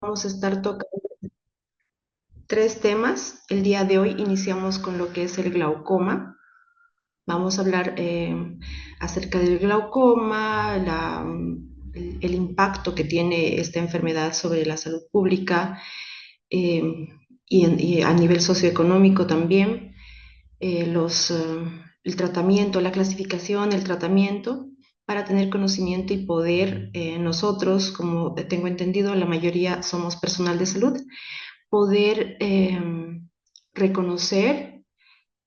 Vamos a estar tocando tres temas. El día de hoy iniciamos con lo que es el glaucoma. Vamos a hablar acerca del glaucoma, el impacto que tiene esta enfermedad sobre la salud pública eh, y a nivel socioeconómico también, el tratamiento, la clasificación, el tratamiento, para tener conocimiento y poder nosotros, como tengo entendido, la mayoría somos personal de salud, poder reconocer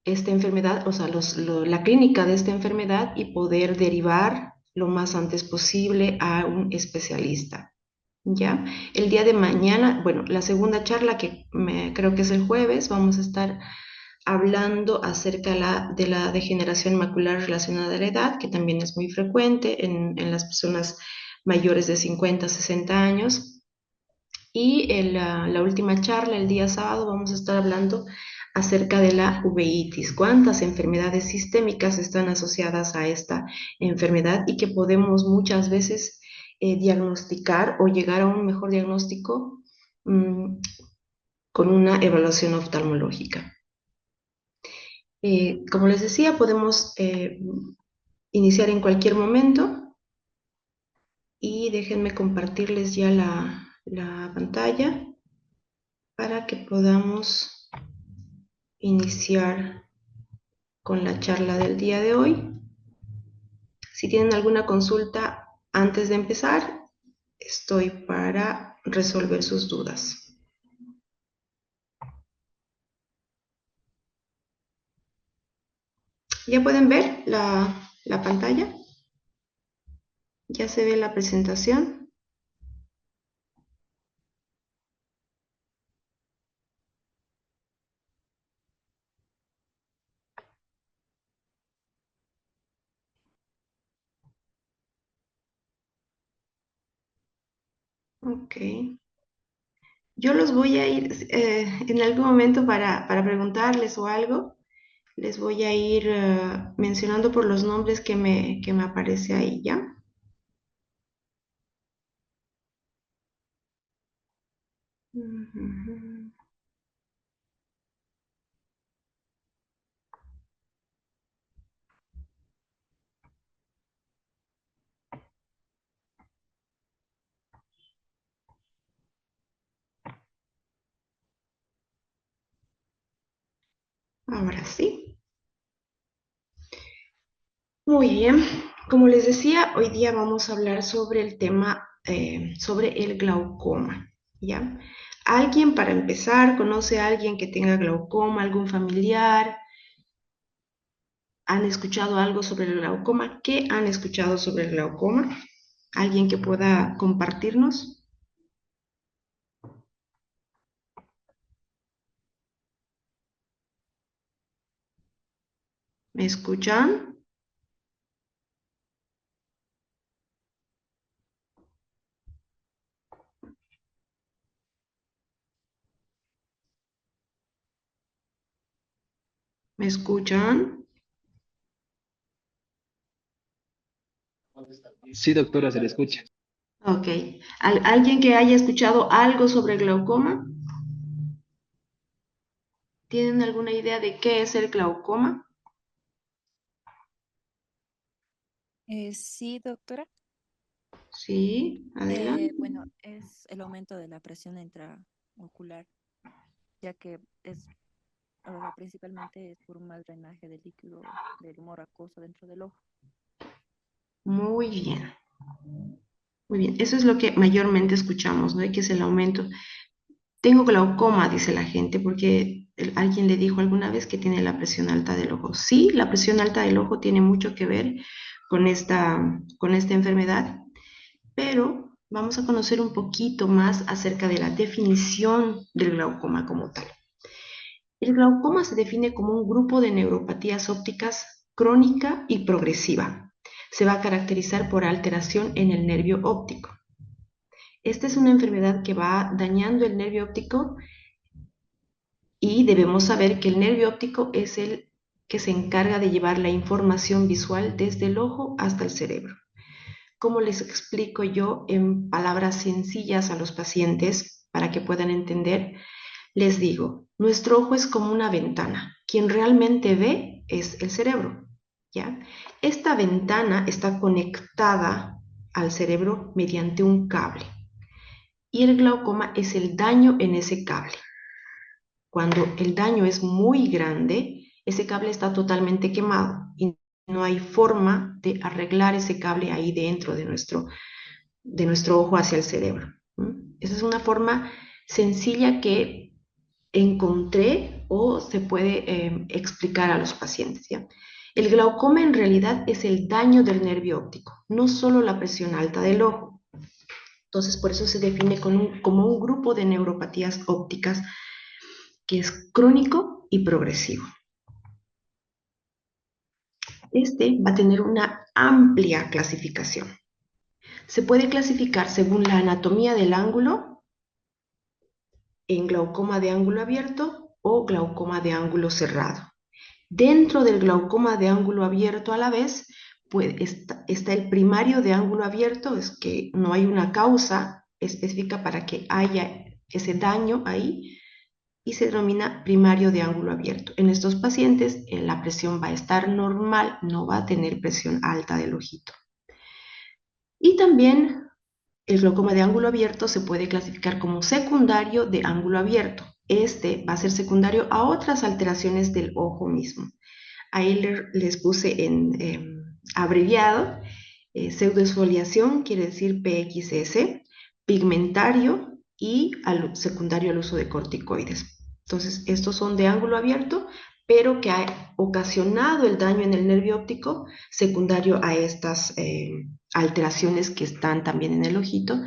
esta enfermedad, o sea, la clínica de esta enfermedad y poder derivar lo más antes posible a un especialista. ¿Ya? El día de mañana, bueno, la segunda charla creo que es el jueves, vamos a estar hablando acerca de la degeneración macular relacionada a la edad, que también es muy frecuente en las personas mayores de 50 a 60 años. Y en la última charla, el día sábado, vamos a estar hablando acerca de la uveitis, cuántas enfermedades sistémicas están asociadas a esta enfermedad y que podemos muchas veces diagnosticar o llegar a un mejor diagnóstico mmm, con una evaluación oftalmológica. Como les decía, podemos iniciar en cualquier momento y déjenme compartirles ya la pantalla para que podamos iniciar con la charla del día de hoy. Si tienen alguna consulta antes de empezar, estoy para resolver sus dudas. ¿Ya pueden ver la pantalla? ¿Ya se ve la presentación? Ok. Yo los voy a ir, en algún momento para preguntarles o algo, les voy a ir mencionando por los nombres que me aparece ahí, ¿ya? Ujú. Ahora sí. Muy bien. Como les decía, hoy día vamos a hablar sobre el tema, sobre el glaucoma, ¿ya? ¿Alguien para empezar conoce a alguien que tenga glaucoma, algún familiar? ¿Han escuchado algo sobre el glaucoma? ¿Qué han escuchado sobre el glaucoma? ¿Alguien que pueda compartirnos? ¿Me escuchan? ¿Me escuchan? Sí, doctora, se le escucha. Ok. ¿Alguien que haya escuchado algo sobre el glaucoma? ¿Tienen alguna idea de qué es el glaucoma? Sí, doctora. Sí, adelante. Bueno, es el aumento de la presión intraocular, ya que principalmente es por un mal drenaje del líquido del humor acuoso dentro del ojo. Muy bien, muy bien. Eso es lo que mayormente escuchamos, ¿no? Que es el aumento. Tengo glaucoma, dice la gente, porque alguien le dijo alguna vez que tiene la presión alta del ojo. Sí, la presión alta del ojo tiene mucho que ver con esta enfermedad, pero vamos a conocer un poquito más acerca de la definición del glaucoma como tal. El glaucoma se define como un grupo de neuropatías ópticas crónica y progresiva. Se va a caracterizar por alteración en el nervio óptico. Esta es una enfermedad que va dañando el nervio óptico y debemos saber que el nervio óptico es el que se encarga de llevar la información visual desde el ojo hasta el cerebro. ¿Cómo les explico yo en palabras sencillas a los pacientes? para que puedan entender, les digo, nuestro ojo es como una ventana. Quien realmente ve es el cerebro, ¿ya? Esta ventana está conectada al cerebro mediante un cable y el glaucoma es el daño en ese cable. Cuando el daño es muy grande, ese cable está totalmente quemado y no hay forma de arreglar ese cable ahí dentro de nuestro ojo hacia el cerebro. Esa es una forma sencilla que encontré o se puede explicar a los pacientes, ¿ya? El glaucoma en realidad es el daño del nervio óptico, no solo la presión alta del ojo. Entonces, por eso se define como un grupo de neuropatías ópticas que es crónico y progresivo. Este va a tener una amplia clasificación. Se puede clasificar según la anatomía del ángulo en glaucoma de ángulo abierto o glaucoma de ángulo cerrado. Dentro del glaucoma de ángulo abierto a la vez, pues está el primario de ángulo abierto, es que no hay una causa específica para que haya ese daño ahí, y se denomina primario de ángulo abierto. En estos pacientes la presión va a estar normal, no va a tener presión alta del ojito. Y también el glaucoma de ángulo abierto se puede clasificar como secundario de ángulo abierto. Este va a ser secundario a otras alteraciones del ojo mismo. Ahí les puse en abreviado, pseudoesfoliación, quiere decir PXS, pigmentario y secundario al uso de corticoides. Entonces, estos son de ángulo abierto, pero que ha ocasionado el daño en el nervio óptico secundario a estas alteraciones que están también en el ojito,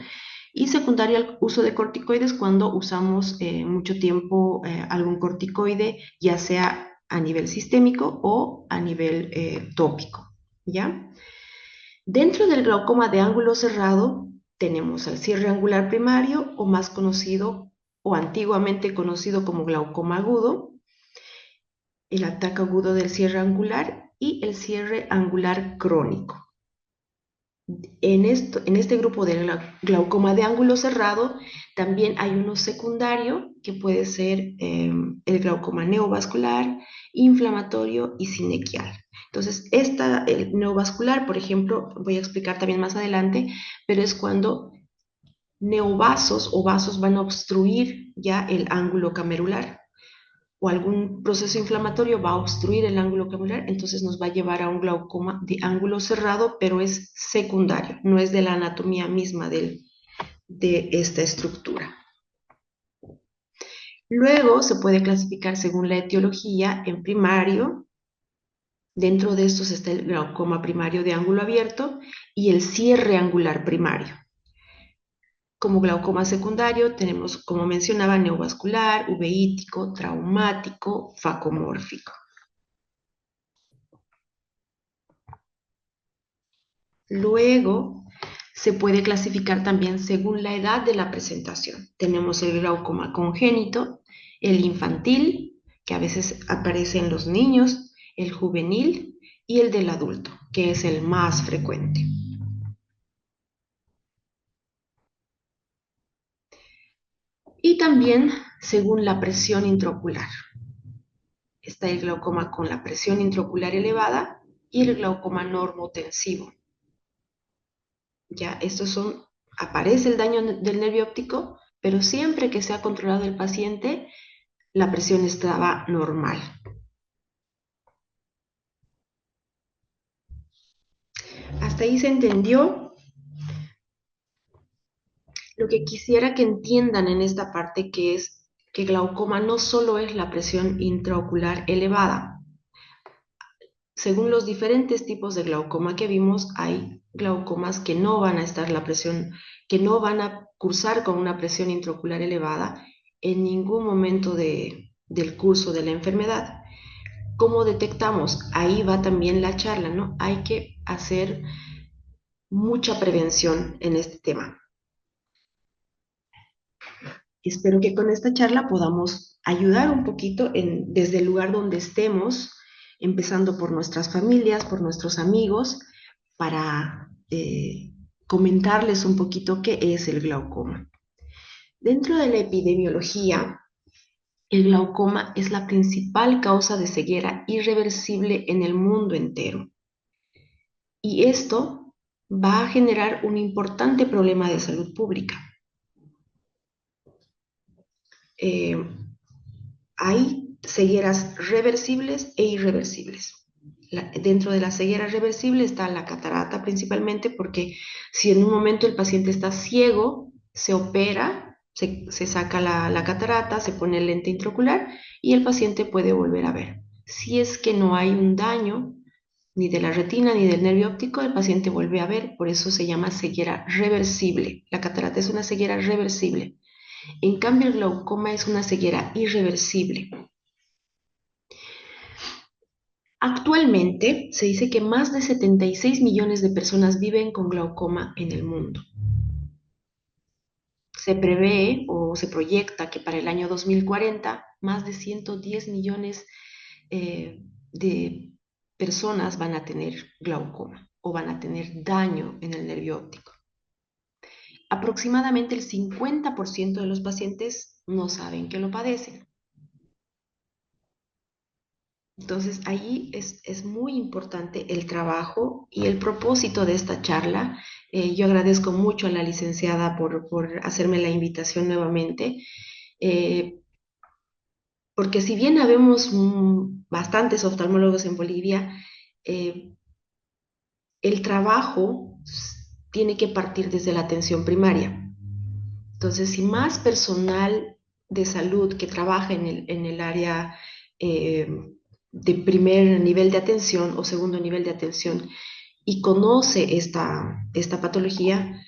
y secundario al uso de corticoides cuando usamos mucho tiempo algún corticoide, ya sea a nivel sistémico o a nivel tópico, ¿ya? Dentro del glaucoma de ángulo cerrado tenemos el cierre angular primario, o más conocido o antiguamente conocido como glaucoma agudo, el ataque agudo del cierre angular y el cierre angular crónico. En este grupo de glaucoma de ángulo cerrado también hay uno secundario que puede ser el glaucoma neovascular, inflamatorio y sinequial. Entonces, el neovascular, por ejemplo, voy a explicar también más adelante, pero es cuando neovasos o vasos van a obstruir ya el ángulo camerular, o algún proceso inflamatorio va a obstruir el ángulo camerular, entonces nos va a llevar a un glaucoma de ángulo cerrado, pero es secundario, no es de la anatomía misma de esta estructura. Luego se puede clasificar según la etiología en primario. Dentro de estos está el glaucoma primario de ángulo abierto y el cierre angular primario. Como glaucoma secundario tenemos, como mencionaba, neovascular, uveítico, traumático, facomórfico. Luego se puede clasificar también según la edad de la presentación. Tenemos el glaucoma congénito, el infantil, que a veces aparece en los niños, el juvenil y el del adulto, que es el más frecuente. Y también según la presión intraocular. Está el glaucoma con la presión intraocular elevada y el glaucoma normotensivo. Ya, aparece el daño del nervio óptico, pero siempre que se ha controlado el paciente, la presión estaba normal. Hasta ahí se entendió. Lo que quisiera que entiendan en esta parte, que es que glaucoma no solo es la presión intraocular elevada. Según los diferentes tipos de glaucoma que vimos, hay glaucomas que no van a estar que no van a cursar con una presión intraocular elevada en ningún momento del curso de la enfermedad. ¿Cómo detectamos? Ahí va también la charla, ¿no? Hay que hacer mucha prevención en este tema. Espero que con esta charla podamos ayudar un poquito desde el lugar donde estemos, empezando por nuestras familias, por nuestros amigos, para comentarles un poquito qué es el glaucoma. Dentro de la epidemiología, el glaucoma es la principal causa de ceguera irreversible en el mundo entero. Y esto va a generar un importante problema de salud pública. Eh, Hay cegueras reversibles e irreversibles. Dentro de la ceguera reversible está la catarata principalmente porque si en un momento el paciente está ciego, se opera, se saca la catarata, se pone el lente intraocular y el paciente puede volver a ver. Si es que no hay un daño ni de la retina ni del nervio óptico, el paciente vuelve a ver, por eso se llama ceguera reversible. La catarata es una ceguera reversible. En cambio, el glaucoma es una ceguera irreversible. Actualmente se dice que más de 76 millones de personas viven con glaucoma en el mundo. Se prevé o se proyecta que para el año 2040 más de 110 millones de personas van a tener glaucoma o van a tener daño en el nervio óptico. Aproximadamente el 50% de los pacientes no saben que lo padecen. Entonces, ahí es muy importante el trabajo y el propósito de esta charla. Yo agradezco mucho a la licenciada por hacerme la invitación nuevamente, eh, porque si bien habemos bastantes oftalmólogos en Bolivia, eh, el trabajo tiene que partir desde la atención primaria. Entonces, si más personal de salud que trabaja en el área eh, de primer nivel de atención o segundo nivel de atención y conoce esta patología,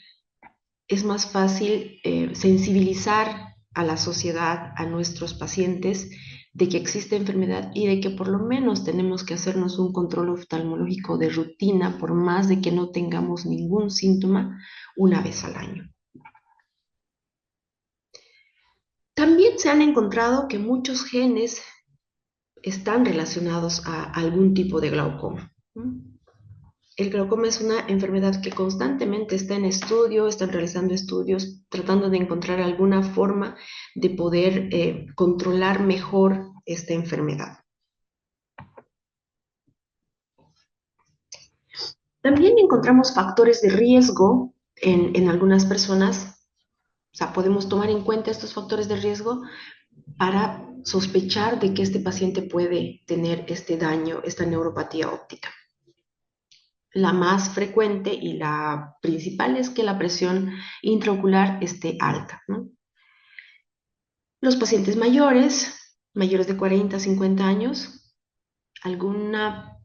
es más fácil sensibilizar a la sociedad, a nuestros pacientes, de que existe enfermedad y de que por lo menos tenemos que hacernos un control oftalmológico de rutina, por más de que no tengamos ningún síntoma, una vez al año. También se han encontrado que muchos genes están relacionados a algún tipo de glaucoma. El glaucoma es una enfermedad que constantemente está en estudio, están realizando estudios tratando de encontrar alguna forma de poder controlar mejor esta enfermedad. También encontramos factores de riesgo en algunas personas, o sea, podemos tomar en cuenta estos factores de riesgo para sospechar de que este paciente puede tener este daño, esta neuropatía óptica. La más frecuente y la principal es que la presión intraocular esté alta, ¿no? Los pacientes mayores de 40 a 50 años, alguna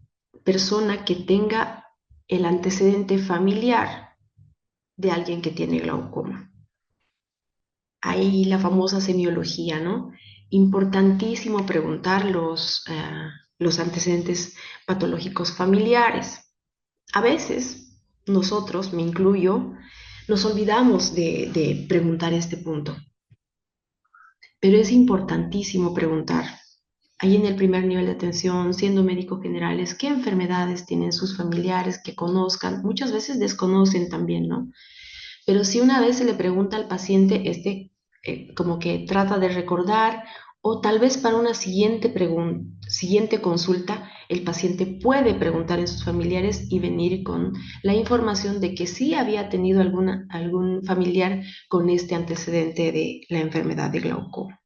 persona que tenga el antecedente familiar de alguien que tiene glaucoma. Ahí la famosa semiología, ¿no? Importantísimo preguntar los antecedentes patológicos familiares. A veces, nosotros, me incluyo, nos olvidamos de preguntar este punto, pero es importantísimo preguntar. Ahí en el primer nivel de atención, siendo médicos generales, qué enfermedades tienen sus familiares que conozcan. Muchas veces desconocen también, ¿no? Pero si una vez se le pregunta al paciente, como que trata de recordar, o tal vez para una siguiente consulta, el paciente puede preguntar en sus familiares y venir con la información de que sí había tenido algún familiar con este antecedente de la enfermedad de glaucoma.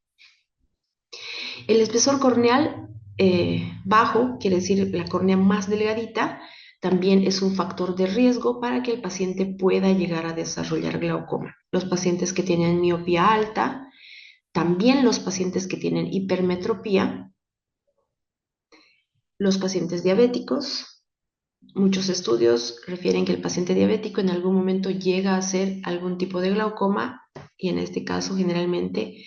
El espesor corneal bajo, quiere decir la córnea más delgadita, también es un factor de riesgo para que el paciente pueda llegar a desarrollar glaucoma. Los pacientes que tienen miopía alta, también los pacientes que tienen hipermetropía, los pacientes diabéticos. Muchos estudios refieren que el paciente diabético en algún momento llega a hacer algún tipo de glaucoma y en este caso generalmente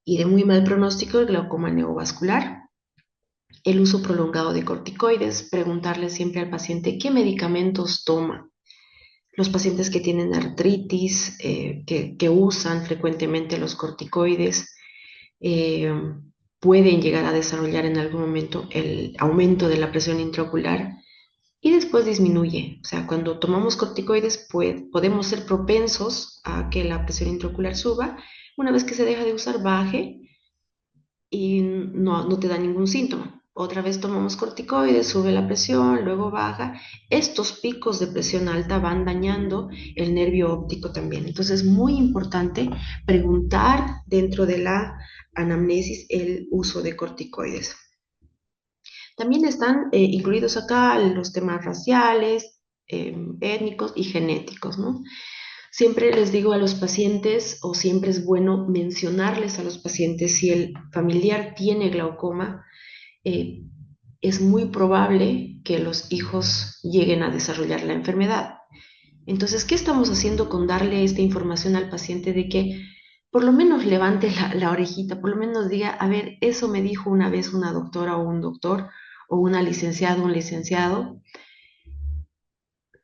y de muy mal pronóstico el glaucoma neovascular. El uso prolongado de corticoides, preguntarle siempre al paciente qué medicamentos toma. Los pacientes que tienen artritis, que usan frecuentemente los corticoides, eh, pueden llegar a desarrollar en algún momento el aumento de la presión intraocular y después disminuye. O sea, cuando tomamos corticoides podemos ser propensos a que la presión intraocular suba, Una vez que se deja de usar, baje y no te da ningún síntoma. Otra vez tomamos corticoides, sube la presión, luego baja. Estos picos de presión alta van dañando el nervio óptico también. Entonces es muy importante preguntar dentro de la anamnesis el uso de corticoides. También están incluidos acá los temas raciales, étnicos y genéticos, ¿no? Siempre les digo a los pacientes, o siempre es bueno mencionarles a los pacientes, si el familiar tiene glaucoma, eh, es muy probable que los hijos lleguen a desarrollar la enfermedad. Entonces, ¿qué estamos haciendo con darle esta información al paciente de que por lo menos levante la orejita, por lo menos diga, a ver, eso me dijo una vez una doctora o un doctor, o una licenciada o un licenciado,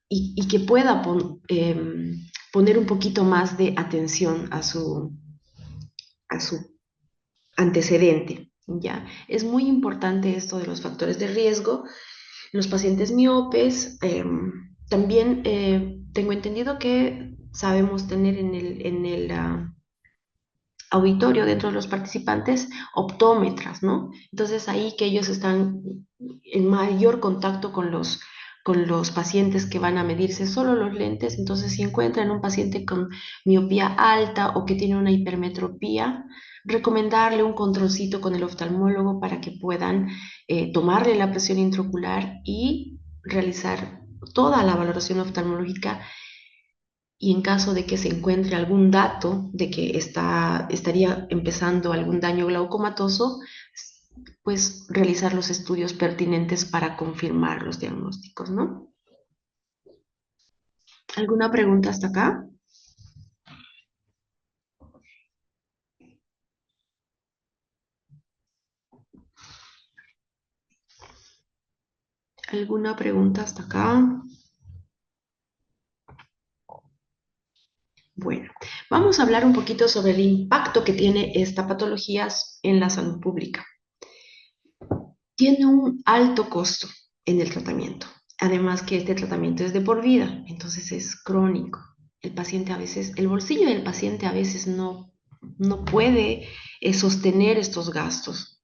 y que pueda poner un poquito más de atención a su antecedente? ¿Ya? Es muy importante esto de los factores de riesgo. Los pacientes miopes, también tengo entendido que sabemos tener en el auditorio dentro de los participantes optómetras, ¿no? Entonces ahí que ellos están en mayor contacto con los pacientes que van a medirse solo los lentes. Entonces si encuentran un paciente con miopía alta o que tiene una hipermetropía, recomendarle un controlcito con el oftalmólogo para que puedan tomarle la presión intraocular y realizar toda la valoración oftalmológica, y en caso de que se encuentre algún dato de que estaría empezando algún daño glaucomatoso, pues realizar los estudios pertinentes para confirmar los diagnósticos, ¿no? ¿Alguna pregunta hasta acá? ¿Alguna pregunta hasta acá? Bueno, vamos a hablar un poquito sobre el impacto que tiene esta patología en la salud pública. Tiene un alto costo en el tratamiento. Además que este tratamiento es de por vida, entonces es crónico. El paciente a veces, el bolsillo del paciente a veces no puede sostener estos gastos,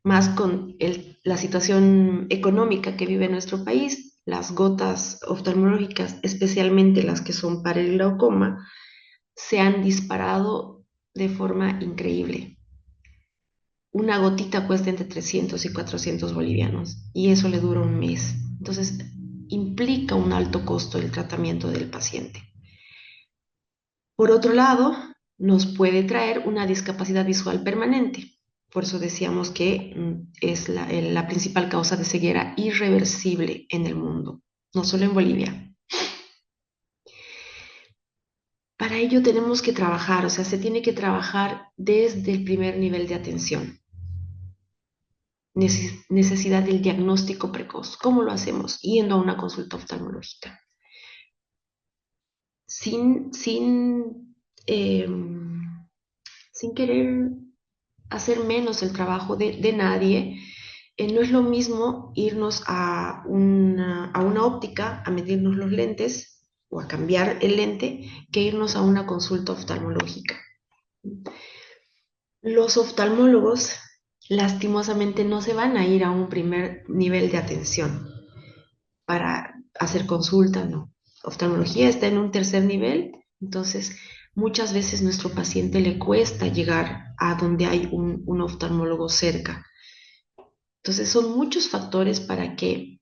más con la situación económica que vive nuestro país. Las gotas oftalmológicas, especialmente las que son para el glaucoma, se han disparado de forma increíble. Una gotita cuesta entre 300 y 400 bolivianos y eso le dura un mes. Entonces, implica un alto costo el tratamiento del paciente. Por otro lado, nos puede traer una discapacidad visual permanente. Por eso decíamos que es la principal causa de ceguera irreversible en el mundo, no solo en Bolivia. Para ello tenemos que trabajar, o sea, se tiene que trabajar desde el primer nivel de atención. Necesidad del diagnóstico precoz. ¿Cómo lo hacemos? Yendo a una consulta oftalmológica. Sin, sin, eh, sin querer hacer menos el trabajo de nadie, no es lo mismo irnos a una óptica a medirnos los lentes o a cambiar el lente que irnos a una consulta oftalmológica. Los oftalmólogos lastimosamente no se van a ir a un primer nivel de atención para hacer consulta, no. Oftalmología está en un tercer nivel, entonces muchas veces nuestro paciente le cuesta llegar a donde hay un oftalmólogo cerca. Entonces son muchos factores para que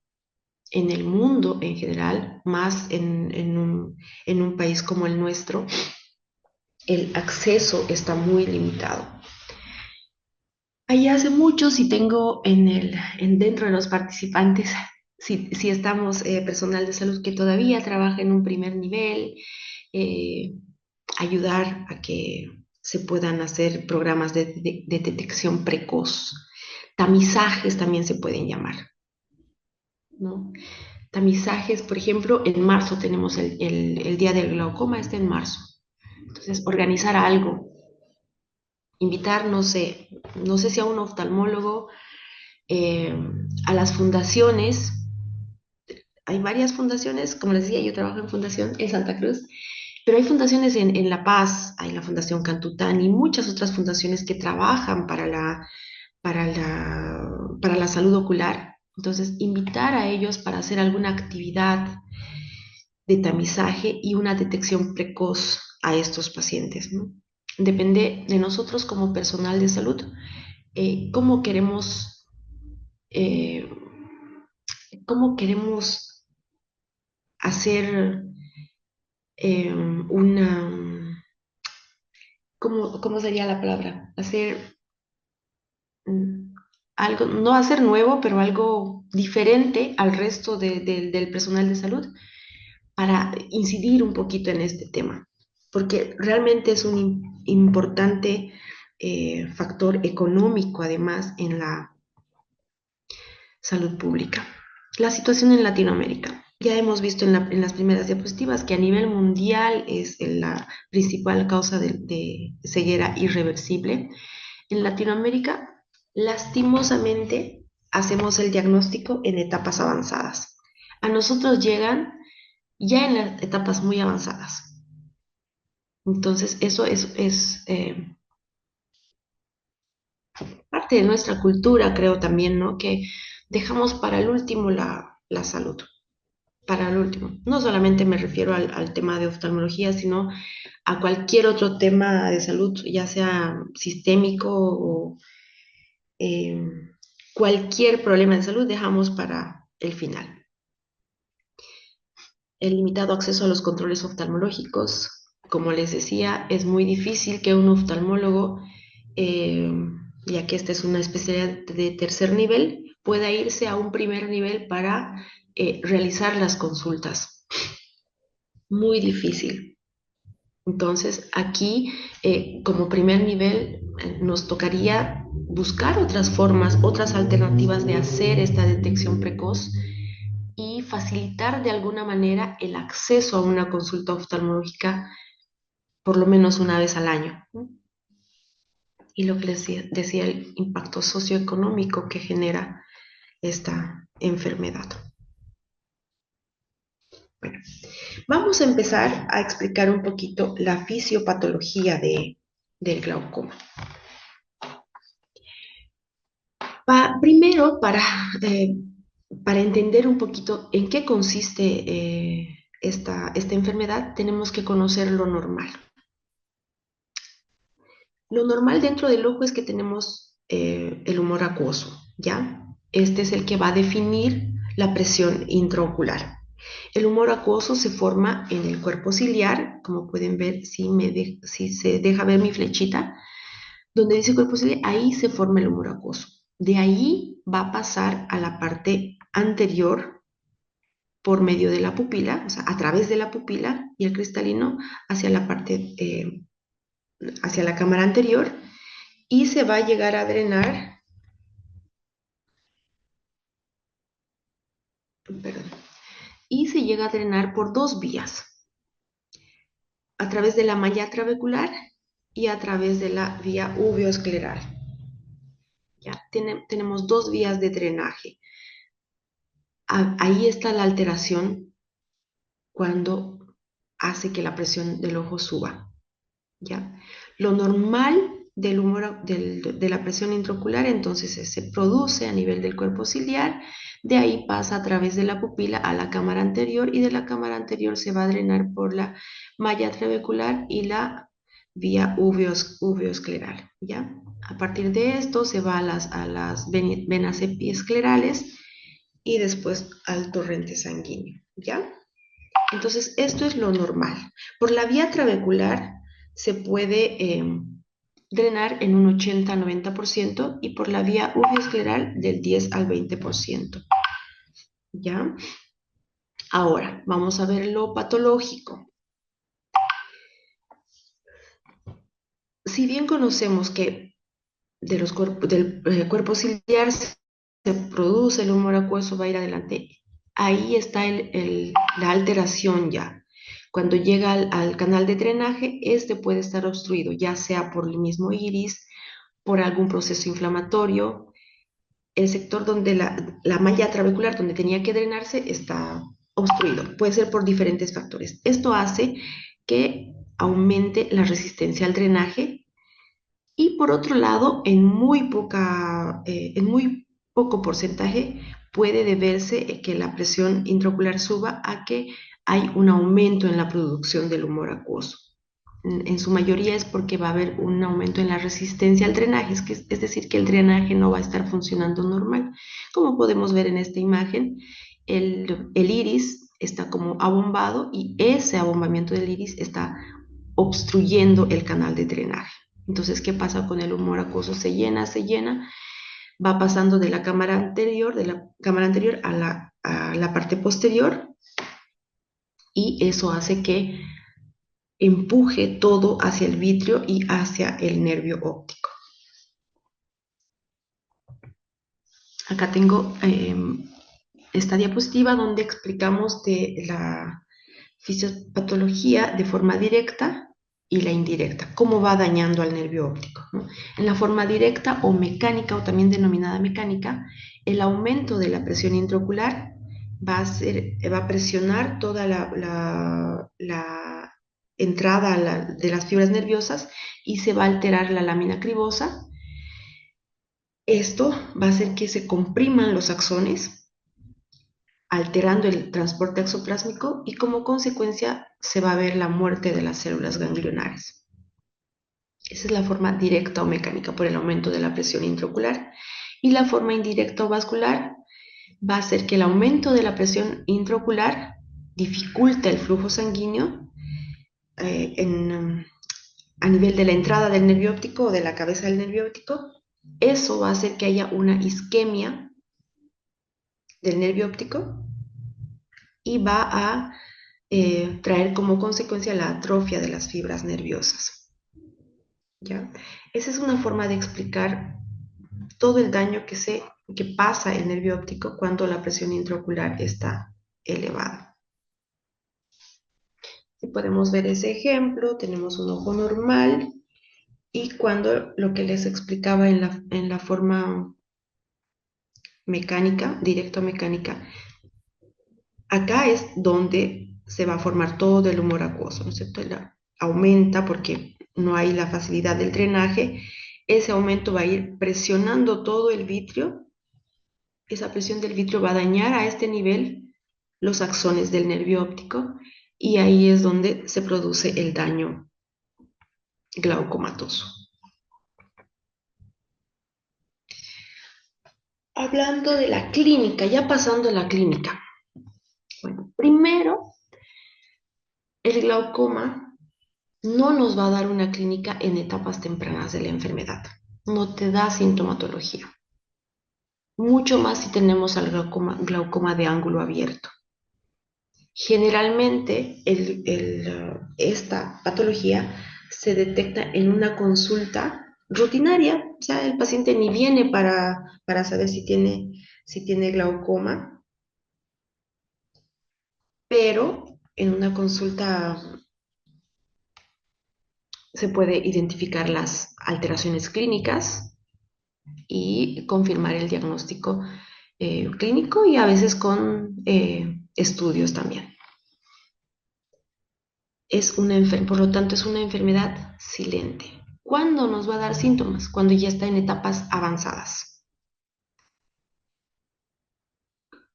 en el mundo en general, más en un país como el nuestro, el acceso está muy limitado. Ahí hace mucho, si tengo dentro de los participantes, si estamos personal de salud que todavía trabaja en un primer nivel, eh, ayudar a que se puedan hacer programas de detección precoz. Tamizajes también se pueden llamar, ¿no? Tamizajes, por ejemplo, en marzo tenemos el Día del Glaucoma, está en marzo. Entonces, organizar algo, invitar, no sé si a un oftalmólogo, eh, a las fundaciones. Hay varias fundaciones, como les decía, yo trabajo en Fundación en Santa Cruz, Pero hay fundaciones en La Paz, hay la Fundación Cantután y muchas otras fundaciones que trabajan para la salud ocular. Entonces, invitar a ellos para hacer alguna actividad de tamizaje y una detección precoz a estos pacientes, ¿no? Depende de nosotros como personal de salud, cómo queremos, eh, cómo queremos hacer una, ¿cómo sería la palabra? Hacer mm, algo, no hacer nuevo, pero algo diferente al resto del personal de salud para incidir un poquito en este tema, porque realmente es un importante factor económico además en la salud pública. La situación en Latinoamérica. Ya hemos visto en las primeras diapositivas que a nivel mundial es la principal causa de ceguera irreversible. En Latinoamérica, lastimosamente, hacemos el diagnóstico en etapas avanzadas. A nosotros llegan ya en las etapas muy avanzadas. Entonces, eso es parte de nuestra cultura, creo también, ¿no? Que dejamos para el último la salud, para el último. No solamente me refiero al tema de oftalmología, sino a cualquier otro tema de salud, ya sea sistémico o eh, cualquier problema de salud, dejamos para el final. El limitado acceso a los controles oftalmológicos, como les decía, es muy difícil que un oftalmólogo, eh, ya que esta es una especialidad de tercer nivel, pueda irse a un primer nivel para realizar las consultas. Muy difícil. Entonces, aquí, como primer nivel, nos tocaría buscar otras formas, otras alternativas de hacer esta detección precoz y facilitar de alguna manera el acceso a una consulta oftalmológica por lo menos una vez al año, ¿no? Y lo que les decía, el impacto socioeconómico que genera esta enfermedad. Bueno, vamos a empezar a explicar un poquito la fisiopatología del glaucoma. Primero, para entender un poquito en qué consiste esta enfermedad, tenemos que conocer lo normal. Lo normal dentro del ojo es que tenemos el humor acuoso, ¿ya? Este es el que va a definir la presión intraocular. El humor acuoso se forma en el cuerpo ciliar, como pueden ver si se deja ver mi flechita, donde dice cuerpo ciliar, ahí se forma el humor acuoso. De ahí va a pasar a la parte anterior por medio de la pupila, o sea, a través de la pupila y el cristalino hacia la parte, hacia la cámara anterior y se va a llegar a drenar, perdón, y se llega a drenar por dos vías, a través de la malla trabecular y a través de la vía uveoescleral. Ya tenemos dos vías de drenaje. Ahí está la alteración cuando hace que la presión del ojo suba. ¿Ya? Lo normal de la presión intraocular entonces se produce a nivel del cuerpo ciliar, de ahí pasa a través de la pupila a la cámara anterior y de la cámara anterior se va a drenar por la malla trabecular y la vía uveoescleral, ¿ya? A partir de esto se va a las venas epiesclerales y después al torrente sanguíneo, ¿ya? Entonces, esto es lo normal. Por la vía trabecular se puede drenar en un 80-90% y por la vía uveoescleral del 10 al 20%. ¿Ya? Ahora, vamos a ver lo patológico. Si bien conocemos que del cuerpo ciliar se produce el humor acuoso, va a ir adelante, ahí está la alteración ya. Cuando llega al canal de drenaje, este puede estar obstruido, ya sea por el mismo iris, por algún proceso inflamatorio. El sector donde la malla trabecular, donde tenía que drenarse, está obstruido. Puede ser por diferentes factores. Esto hace que aumente la resistencia al drenaje y por otro lado, en muy poco porcentaje puede deberse que la presión intraocular suba a que hay un aumento en la producción del humor acuoso. En su mayoría es porque va a haber un aumento en la resistencia al drenaje, es decir, que el drenaje no va a estar funcionando normal. Como podemos ver en esta imagen, el iris está como abombado y ese abombamiento del iris está obstruyendo el canal de drenaje. Entonces, ¿qué pasa con el humor acuoso? Se llena, va pasando de la cámara anterior a la parte posterior y eso hace que empuje todo hacia el vitrio y hacia el nervio óptico. Acá tengo esta diapositiva donde explicamos de la fisiopatología de forma directa y la indirecta, cómo va dañando al nervio óptico, ¿no? En la forma directa o mecánica, o también denominada mecánica, el aumento de la presión intraocular va a presionar toda la entrada de las fibras nerviosas y se va a alterar la lámina cribosa. Esto va a hacer que se compriman los axones, alterando el transporte exoplásmico y como consecuencia se va a ver la muerte de las células ganglionares. Esa es la forma directa o mecánica por el aumento de la presión intraocular. Y la forma indirecta o vascular va a hacer que el aumento de la presión intraocular dificulta el flujo sanguíneo a nivel de la entrada del nervio óptico o de la cabeza del nervio óptico. Eso va a hacer que haya una isquemia del nervio óptico y va a traer como consecuencia la atrofia de las fibras nerviosas. ¿Ya? Esa es una forma de explicar todo el daño que pasa el nervio óptico cuando la presión intraocular está elevada. Si podemos ver ese ejemplo, tenemos un ojo normal y cuando lo que les explicaba en la forma mecánica, directo mecánica, acá es donde se va a formar todo el humor acuoso, ¿no es cierto? Aumenta porque no hay la facilidad del drenaje, ese aumento va a ir presionando todo el vitrio, esa presión del vitrio va a dañar a este nivel los axones del nervio óptico y ahí es donde se produce el daño glaucomatoso. Hablando de la clínica, ya pasando a la clínica. Bueno, primero, el glaucoma no nos va a dar una clínica en etapas tempranas de la enfermedad. No te da sintomatología. Mucho más si tenemos al glaucoma de ángulo abierto. Generalmente esta patología se detecta en una consulta rutinaria, o sea, el paciente ni viene para saber si tiene glaucoma, pero en una consulta se puede identificar las alteraciones clínicas y confirmar el diagnóstico clínico y a veces con estudios también. Por lo tanto, es una enfermedad silente. ¿Cuándo nos va a dar síntomas? Cuando ya está en etapas avanzadas.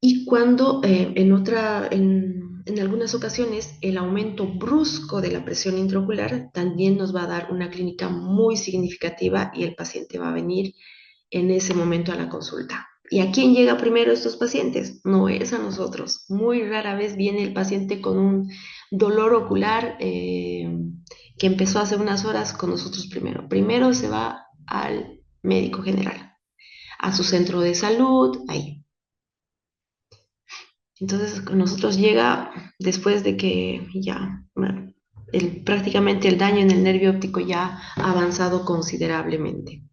Y cuando en algunas ocasiones el aumento brusco de la presión intraocular también nos va a dar una clínica muy significativa y el paciente va a venir en ese momento a la consulta. ¿Y a quién llega primero estos pacientes? No es a nosotros. Muy rara vez viene el paciente con un dolor ocular que empezó hace unas horas con nosotros primero. Primero se va al médico general, a su centro de salud, ahí. Entonces, con nosotros llega después de que ya bueno, prácticamente el daño en el nervio óptico ya ha avanzado considerablemente.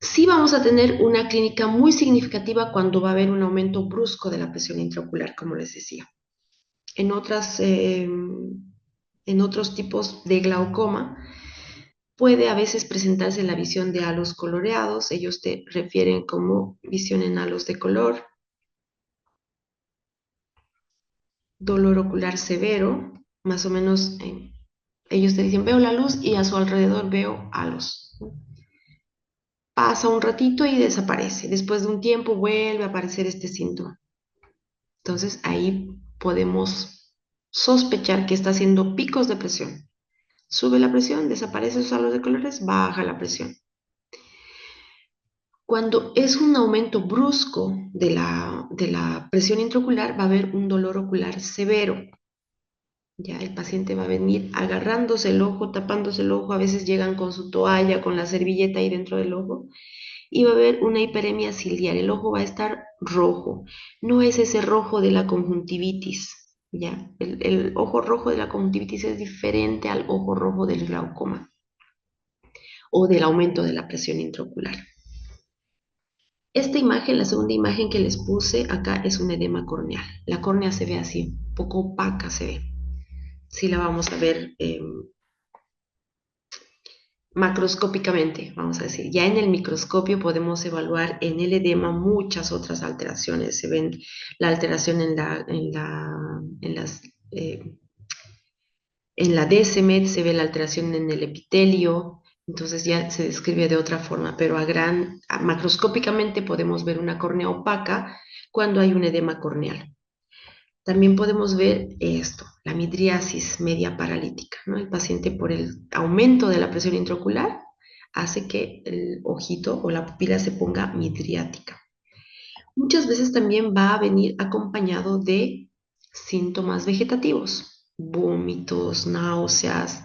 Sí vamos a tener una clínica muy significativa cuando va a haber un aumento brusco de la presión intraocular, como les decía. En en otros tipos de glaucoma puede a veces presentarse la visión de halos coloreados, ellos te refieren como visión en halos de color. dolor ocular severo, más o menos ellos te dicen veo la luz y a su alrededor veo halos. Pasa un ratito y desaparece. Después de un tiempo vuelve a aparecer este síntoma. Entonces ahí podemos sospechar que está haciendo picos de presión. Sube la presión, desaparece sus halos de colores, baja la presión. Cuando es un aumento brusco de la presión intraocular, va a haber un dolor ocular severo. Ya el paciente va a venir agarrándose el ojo, tapándose el ojo, a veces llegan con su toalla, con la servilleta ahí dentro del ojo, y va a haber una hiperemia ciliar, el ojo va a estar rojo, no es ese rojo de la conjuntivitis, ya, el ojo rojo de la conjuntivitis es diferente al ojo rojo del glaucoma o del aumento de la presión intraocular. Esta imagen, la segunda imagen que les puse acá es un edema corneal. La córnea se ve así, un poco opaca se ve. Si la vamos a ver macroscópicamente, vamos a decir. Ya en el microscopio podemos evaluar en el edema muchas otras alteraciones. Se ven la alteración eh, en la DSMED, se ve la alteración en el epitelio, entonces ya se describe de otra forma, pero macroscópicamente podemos ver una córnea opaca cuando hay un edema corneal. También podemos ver esto, la midriasis media paralítica, ¿no? El paciente por el aumento de la presión intraocular hace que el ojito o la pupila se ponga midriática. Muchas veces también va a venir acompañado de síntomas vegetativos, vómitos, náuseas.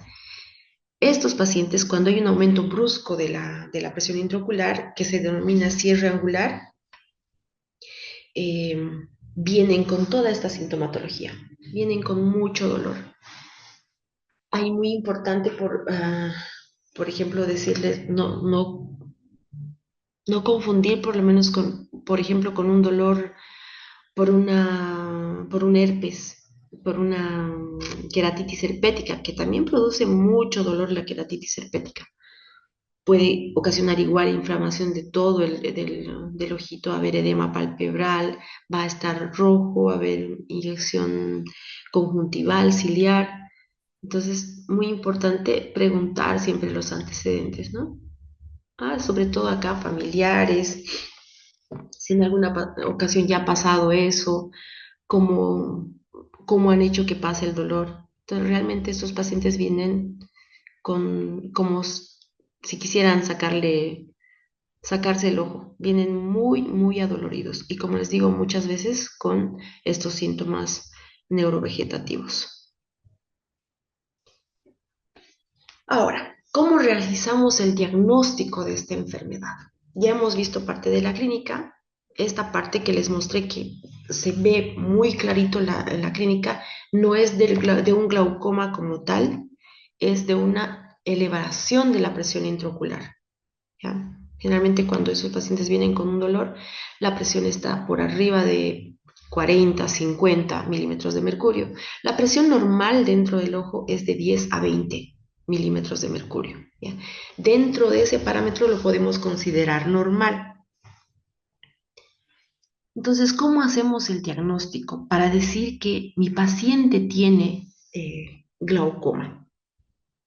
Estos pacientes, cuando hay un aumento brusco de la presión intraocular, que se denomina cierre angular, eh, vienen con toda esta sintomatología, vienen con mucho dolor. Hay muy importante, por ejemplo, decirles no confundir por lo menos por ejemplo, con un dolor por un herpes, por una queratitis herpética, que también produce mucho dolor la queratitis herpética. Puede ocasionar igual inflamación de todo del ojito, haber edema palpebral, va a estar rojo, va a haber inyección conjuntival, ciliar. Entonces, muy importante preguntar siempre los antecedentes, ¿no? Sobre todo acá familiares, si en alguna ocasión ya ha pasado eso, cómo, cómo han hecho que pase el dolor. Entonces, realmente estos pacientes vienen como si quisieran sacarse el ojo. Vienen muy, muy adoloridos y como les digo, muchas veces con estos síntomas neurovegetativos. Ahora, ¿cómo realizamos el diagnóstico de esta enfermedad? Ya hemos visto parte de la clínica, esta parte que les mostré que se ve muy clarito en la clínica, no es de un glaucoma como tal, es de una elevación de la presión intraocular. ¿Ya? Generalmente cuando esos pacientes vienen con un dolor, la presión está por arriba de 40, 50 milímetros de mercurio. La presión normal dentro del ojo es de 10 a 20 milímetros de mercurio. ¿Ya? Dentro de ese parámetro lo podemos considerar normal. Entonces, ¿cómo hacemos el diagnóstico para decir que mi paciente tiene glaucoma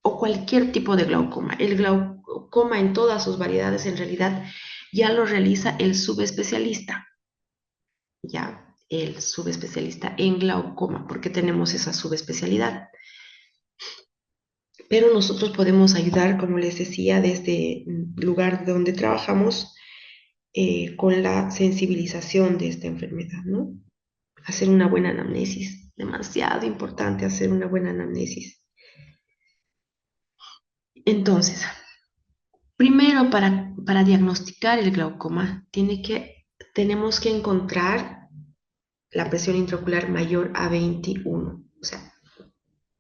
o cualquier tipo de glaucoma? El glaucoma en todas sus variedades en realidad ya lo realiza el subespecialista, ya el subespecialista en glaucoma, porque tenemos esa subespecialidad. Pero nosotros podemos ayudar, como les decía, desde el lugar donde trabajamos con la sensibilización de esta enfermedad, ¿no? Hacer una buena anamnesis, demasiado importante hacer una buena anamnesis. Entonces, primero para diagnosticar el glaucoma tenemos que encontrar la presión intraocular mayor a 21. O sea,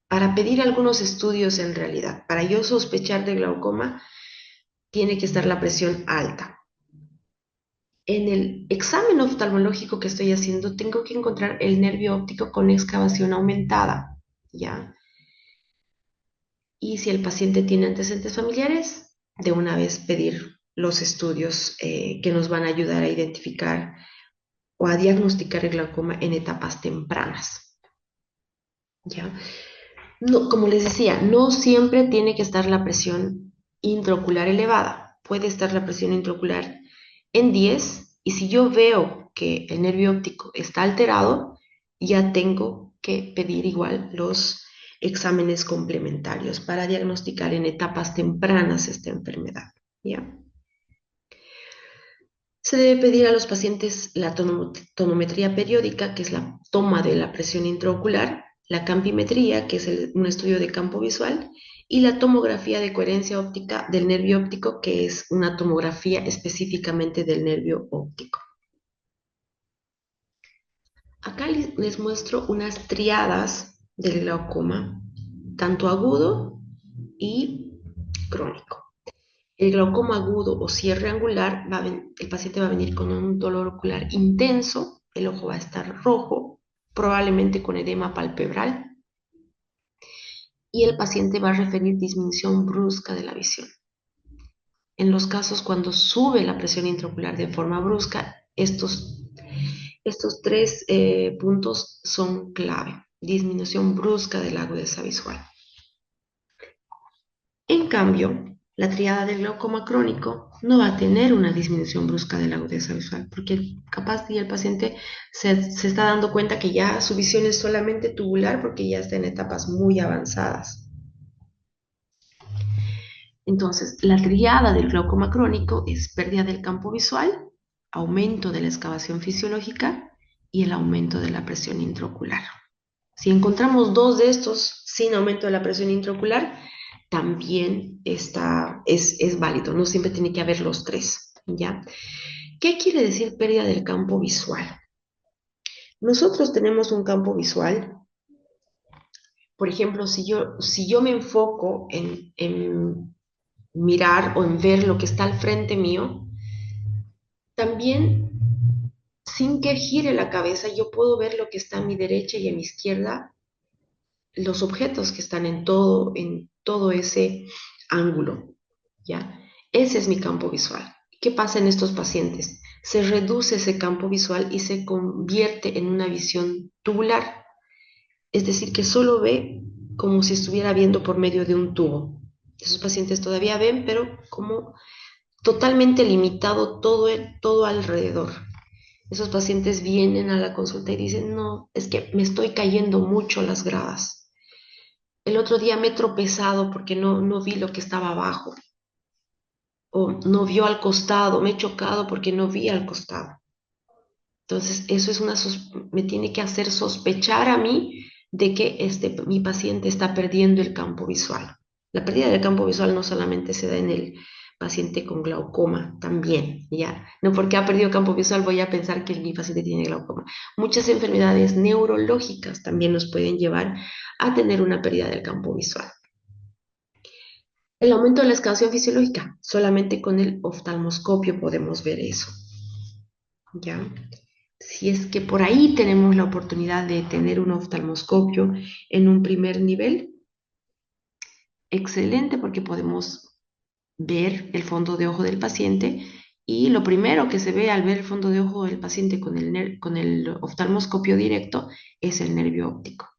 para pedir algunos estudios en realidad, para yo sospechar de glaucoma, tiene que estar la presión alta. En el examen oftalmológico que estoy haciendo, tengo que encontrar el nervio óptico con excavación aumentada, ¿ya? Y si el paciente tiene antecedentes familiares, de una vez pedir los estudios que nos van a ayudar a identificar o a diagnosticar el glaucoma en etapas tempranas. ¿ya? No, como les decía, no siempre tiene que estar la presión intraocular elevada. Puede estar la presión intraocular en 10 y si yo veo que el nervio óptico está alterado, ya tengo que pedir igual los exámenes complementarios para diagnosticar en etapas tempranas esta enfermedad. ¿Ya? Se debe pedir a los pacientes la tonometría periódica, que es la toma de la presión intraocular, la campimetría, que es un estudio de campo visual, y la tomografía de coherencia óptica del nervio óptico, que es una tomografía específicamente del nervio óptico. Acá les muestro unas triadas del glaucoma, tanto agudo y crónico. El glaucoma agudo o cierre angular, el paciente va a venir con un dolor ocular intenso, el ojo va a estar rojo, probablemente con edema palpebral, y el paciente va a referir disminución brusca de la visión. En los casos cuando sube la presión intraocular de forma brusca, estos tres puntos son clave. Disminución brusca de la agudeza visual. En cambio, la triada del glaucoma crónico no va a tener una disminución brusca de la agudeza visual, porque capaz y el paciente se está dando cuenta que ya su visión es solamente tubular porque ya está en etapas muy avanzadas. Entonces, la triada del glaucoma crónico es pérdida del campo visual, aumento de la excavación fisiológica y el aumento de la presión intraocular. Si encontramos dos de estos sin aumento de la presión intraocular, también es válido, no siempre tiene que haber los tres, ¿ya? ¿Qué quiere decir pérdida del campo visual? Nosotros tenemos un campo visual, por ejemplo, si yo me enfoco en mirar o en ver lo que está al frente mío, también sin que gire la cabeza, yo puedo ver lo que está a mi derecha y a mi izquierda, los objetos que están en todo ese ángulo, ¿ya? Ese es mi campo visual. ¿Qué pasa en estos pacientes? Se reduce ese campo visual y se convierte en una visión tubular, es decir, que solo ve como si estuviera viendo por medio de un tubo. Esos pacientes todavía ven, pero como totalmente limitado todo alrededor. Esos pacientes vienen a la consulta y dicen, no, es que me estoy cayendo mucho las gradas. El otro día me he tropezado porque no vi lo que estaba abajo. O no vio al costado, me he chocado porque no vi al costado. Entonces, eso me tiene que hacer sospechar a mí de que mi paciente está perdiendo el campo visual. La pérdida del campo visual no solamente se da en el paciente con glaucoma, también, ¿ya? No porque ha perdido campo visual voy a pensar que mi paciente tiene glaucoma. Muchas enfermedades neurológicas también nos pueden llevar a tener una pérdida del campo visual. El aumento de la excavación fisiológica, solamente con el oftalmoscopio podemos ver eso, ¿ya? Si es que por ahí tenemos la oportunidad de tener un oftalmoscopio en un primer nivel, excelente porque podemos ver el fondo de ojo del paciente y lo primero que se ve al ver el fondo de ojo del paciente con el oftalmoscopio directo es el nervio óptico.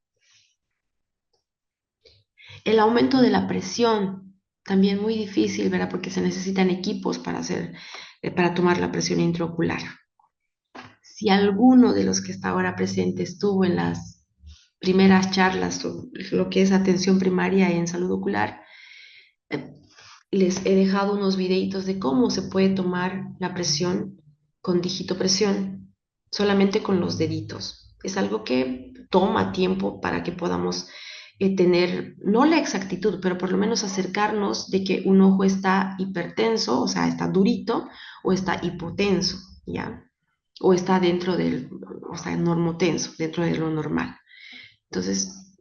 El aumento de la presión, también muy difícil, ¿verdad? Porque se necesitan equipos para tomar la presión intraocular. Si alguno de los que está ahora presente estuvo en las primeras charlas sobre lo que es atención primaria en salud ocular, eh, les he dejado unos videitos de cómo se puede tomar la presión con digitopresión, solamente con los deditos. Es algo que toma tiempo para que podamos tener, no la exactitud, pero por lo menos acercarnos de que un ojo está hipertenso, o sea, está durito, o está hipotenso, ¿ya? O está o sea, normotenso, dentro de lo normal. Entonces,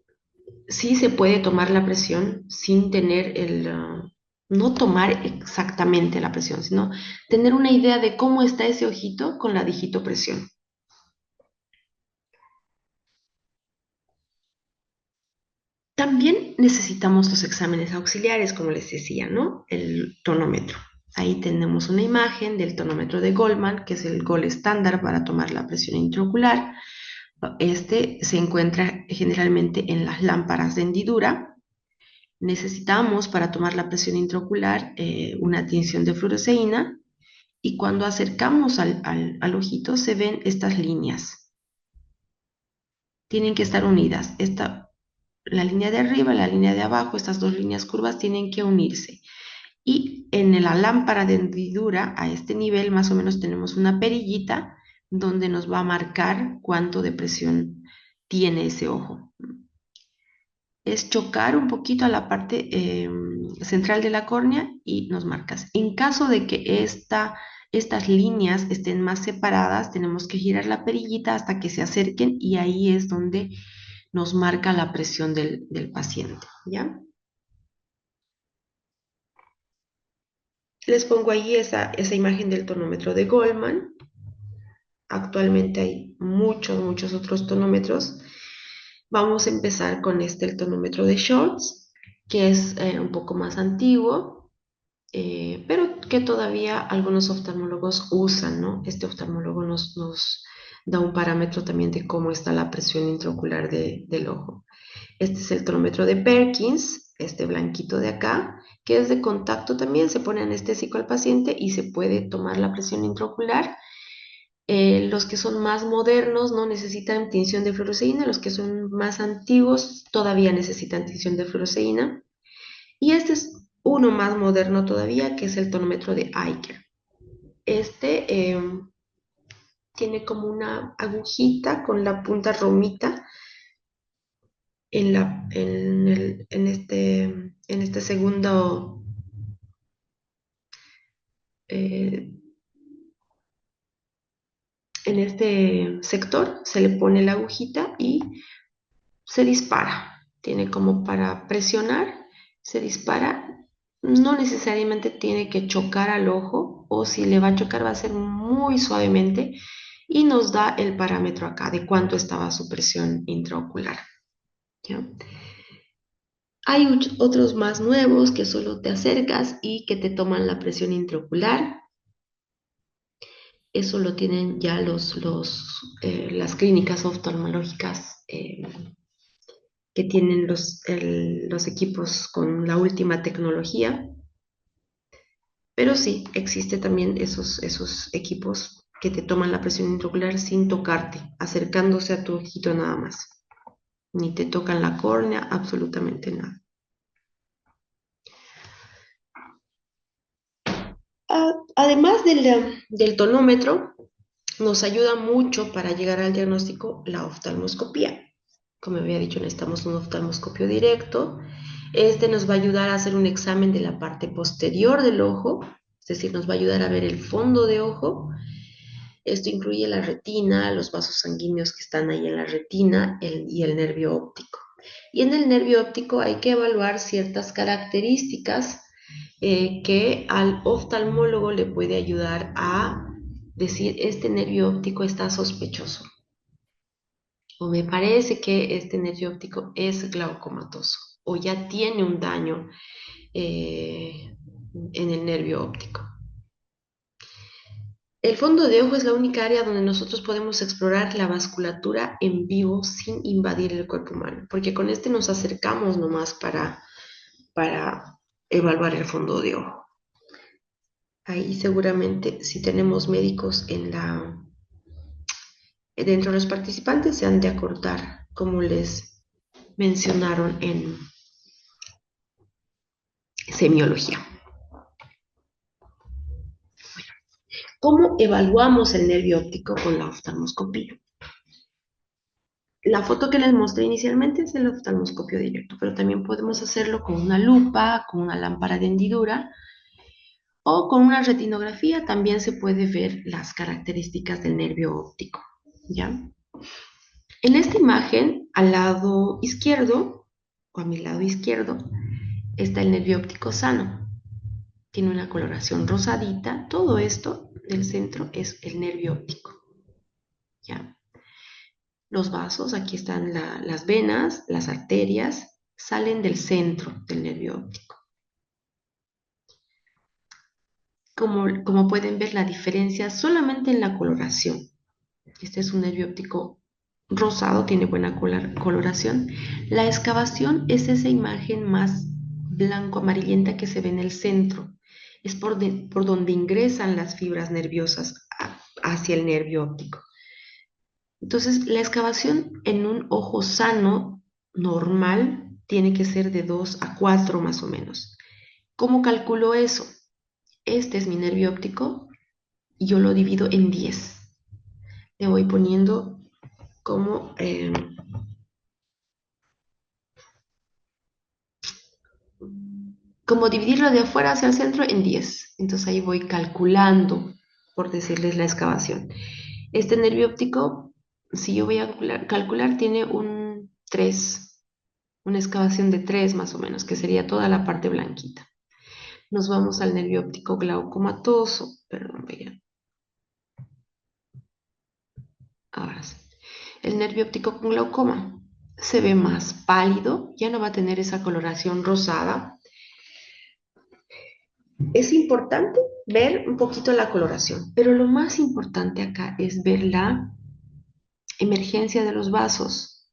sí se puede tomar la presión sin tener no tomar exactamente la presión, sino tener una idea de cómo está ese ojito con la digitopresión. También necesitamos los exámenes auxiliares, como les decía, ¿no? El tonómetro. Ahí tenemos una imagen del tonómetro de Goldman, que es el gol estándar para tomar la presión intraocular. Este se encuentra generalmente en las lámparas de hendidura. Necesitamos para tomar la presión intraocular una tinción de fluoresceína y cuando acercamos al ojito se ven estas líneas. Tienen que estar unidas. La línea de arriba, la línea de abajo, estas dos líneas curvas tienen que unirse. Y en la lámpara de hendidura, a este nivel, más o menos tenemos una perillita donde nos va a marcar cuánto de presión tiene ese ojo. Es chocar un poquito a la parte central de la córnea y nos marcas. En caso de que estas líneas estén más separadas, tenemos que girar la perillita hasta que se acerquen y ahí es donde nos marca la presión del paciente, ¿ya? Les pongo ahí esa imagen del tonómetro de Goldman. Actualmente hay muchos otros tonómetros. Vamos a empezar con el tonómetro de Schultz, que es un poco más antiguo, pero que todavía algunos oftalmólogos usan, ¿no? Este oftalmólogo nos da un parámetro también de cómo está la presión intraocular del ojo. Este es el tonómetro de Perkins, este blanquito de acá, que es de contacto también, se pone anestésico al paciente y se puede tomar la presión intraocular. Los que son más modernos no necesitan tinción de fluoresceína, los que son más antiguos todavía necesitan tinción de fluoresceína. Y este es uno más moderno todavía, que es el tonómetro de Eicher. Este tiene como una agujita con la punta romita en este segundo eh, en este sector se le pone la agujita y se dispara. Tiene como para presionar, se dispara. No necesariamente tiene que chocar al ojo o si le va a chocar va a ser muy suavemente y nos da el parámetro acá de cuánto estaba su presión intraocular. ¿Ya? Hay otros más nuevos que solo te acercas y que te toman la presión intraocular. Eso lo tienen ya las clínicas oftalmológicas que tienen los equipos con la última tecnología. Pero sí, existe también esos equipos que te toman la presión intraocular sin tocarte, acercándose a tu ojito nada más. Ni te tocan la córnea, absolutamente nada. Además del tonómetro, nos ayuda mucho para llegar al diagnóstico la oftalmoscopía. Como había dicho, necesitamos un oftalmoscopio directo. Este nos va a ayudar a hacer un examen de la parte posterior del ojo, es decir, nos va a ayudar a ver el fondo de ojo. Esto incluye la retina, los vasos sanguíneos que están ahí en la retina y el nervio óptico. Y en el nervio óptico hay que evaluar ciertas características que al oftalmólogo le puede ayudar a decir, este nervio óptico está sospechoso o me parece que este nervio óptico es glaucomatoso o ya tiene un daño en el nervio óptico. El fondo de ojo es la única área donde nosotros podemos explorar la vasculatura en vivo sin invadir el cuerpo humano, porque con este nos acercamos nomás para evaluar el fondo de ojo. Ahí seguramente si tenemos médicos dentro de los participantes se han de acordar, como les mencionaron en semiología. ¿Cómo evaluamos el nervio óptico con la oftalmoscopía? La foto que les mostré inicialmente es el oftalmoscopio directo, pero también podemos hacerlo con una lupa, con una lámpara de hendidura o con una retinografía. También se puede ver las características del nervio óptico, ¿ya? En esta imagen, al lado izquierdo, o a mi lado izquierdo, está el nervio óptico sano. Tiene una coloración rosadita. Todo esto del centro es el nervio óptico, ¿ya? Los vasos, aquí están las venas, las arterias, salen del centro del nervio óptico. Como pueden ver, la diferencia solamente en la coloración. Este es un nervio óptico rosado, tiene buena coloración. La excavación es esa imagen más blanco-amarillenta que se ve en el centro. Es por donde ingresan las fibras nerviosas hacia el nervio óptico. Entonces, la excavación en un ojo sano, normal, tiene que ser de 2 a 4 más o menos. ¿Cómo calculo eso? Este es mi nervio óptico y yo lo divido en 10. Le voy poniendo como, como dividirlo de afuera hacia el centro en 10. Entonces ahí voy calculando, por decirles, la excavación. Este nervio óptico, si yo voy a calcular, tiene un 3, una excavación de 3 más o menos, que sería toda la parte blanquita. Nos vamos al nervio óptico glaucomatoso, perdón, vean, ahora sí. El nervio óptico con glaucoma se ve más pálido, ya no va a tener esa coloración rosada. Es importante ver un poquito la coloración, pero lo más importante acá es ver la emergencia de los vasos.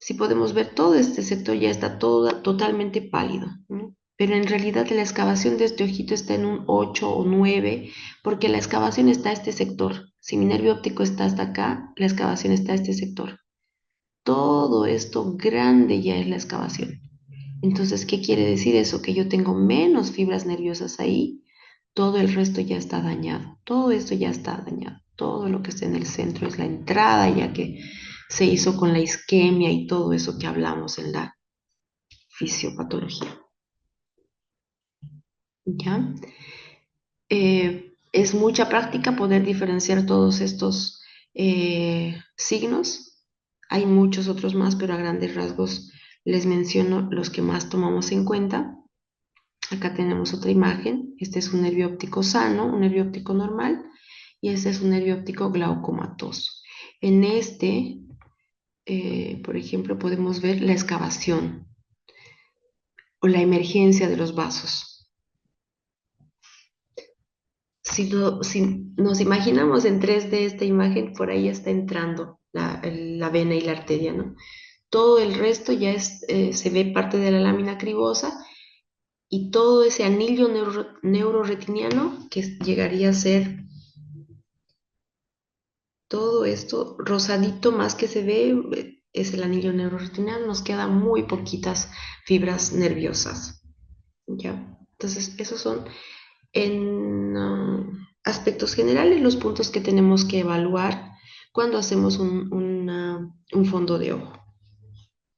Si podemos ver, todo este sector ya está totalmente pálido, ¿no? Pero en realidad la excavación de este ojito está en un 8 o 9, porque la excavación está a este sector. Si mi nervio óptico está hasta acá, la excavación está a este sector. Todo esto grande ya es la excavación. Entonces, ¿qué quiere decir eso? Que yo tengo menos fibras nerviosas ahí, todo el resto ya está dañado, todo esto ya está dañado, todo lo que está en el centro es la entrada ya que se hizo con la isquemia y todo eso que hablamos en la fisiopatología. ¿Ya? Es mucha práctica poder diferenciar todos estos signos. Hay muchos otros más, pero a grandes rasgos les menciono los que más tomamos en cuenta. Acá tenemos otra imagen. Este es un nervio óptico sano, un nervio óptico normal, y este es un nervio óptico glaucomatoso. En este, por ejemplo, podemos ver la excavación o la emergencia de los vasos. Si nos imaginamos en 3D esta imagen, por ahí está entrando la vena y la arteria, ¿no? Todo el resto ya se ve parte de la lámina cribosa y todo ese anillo neuroretiniano que llegaría a ser todo esto rosadito más que se ve, es el anillo neuroretiniano, nos quedan muy poquitas fibras nerviosas, ¿ya? Entonces, esos son en aspectos generales los puntos que tenemos que evaluar cuando hacemos un fondo de ojo,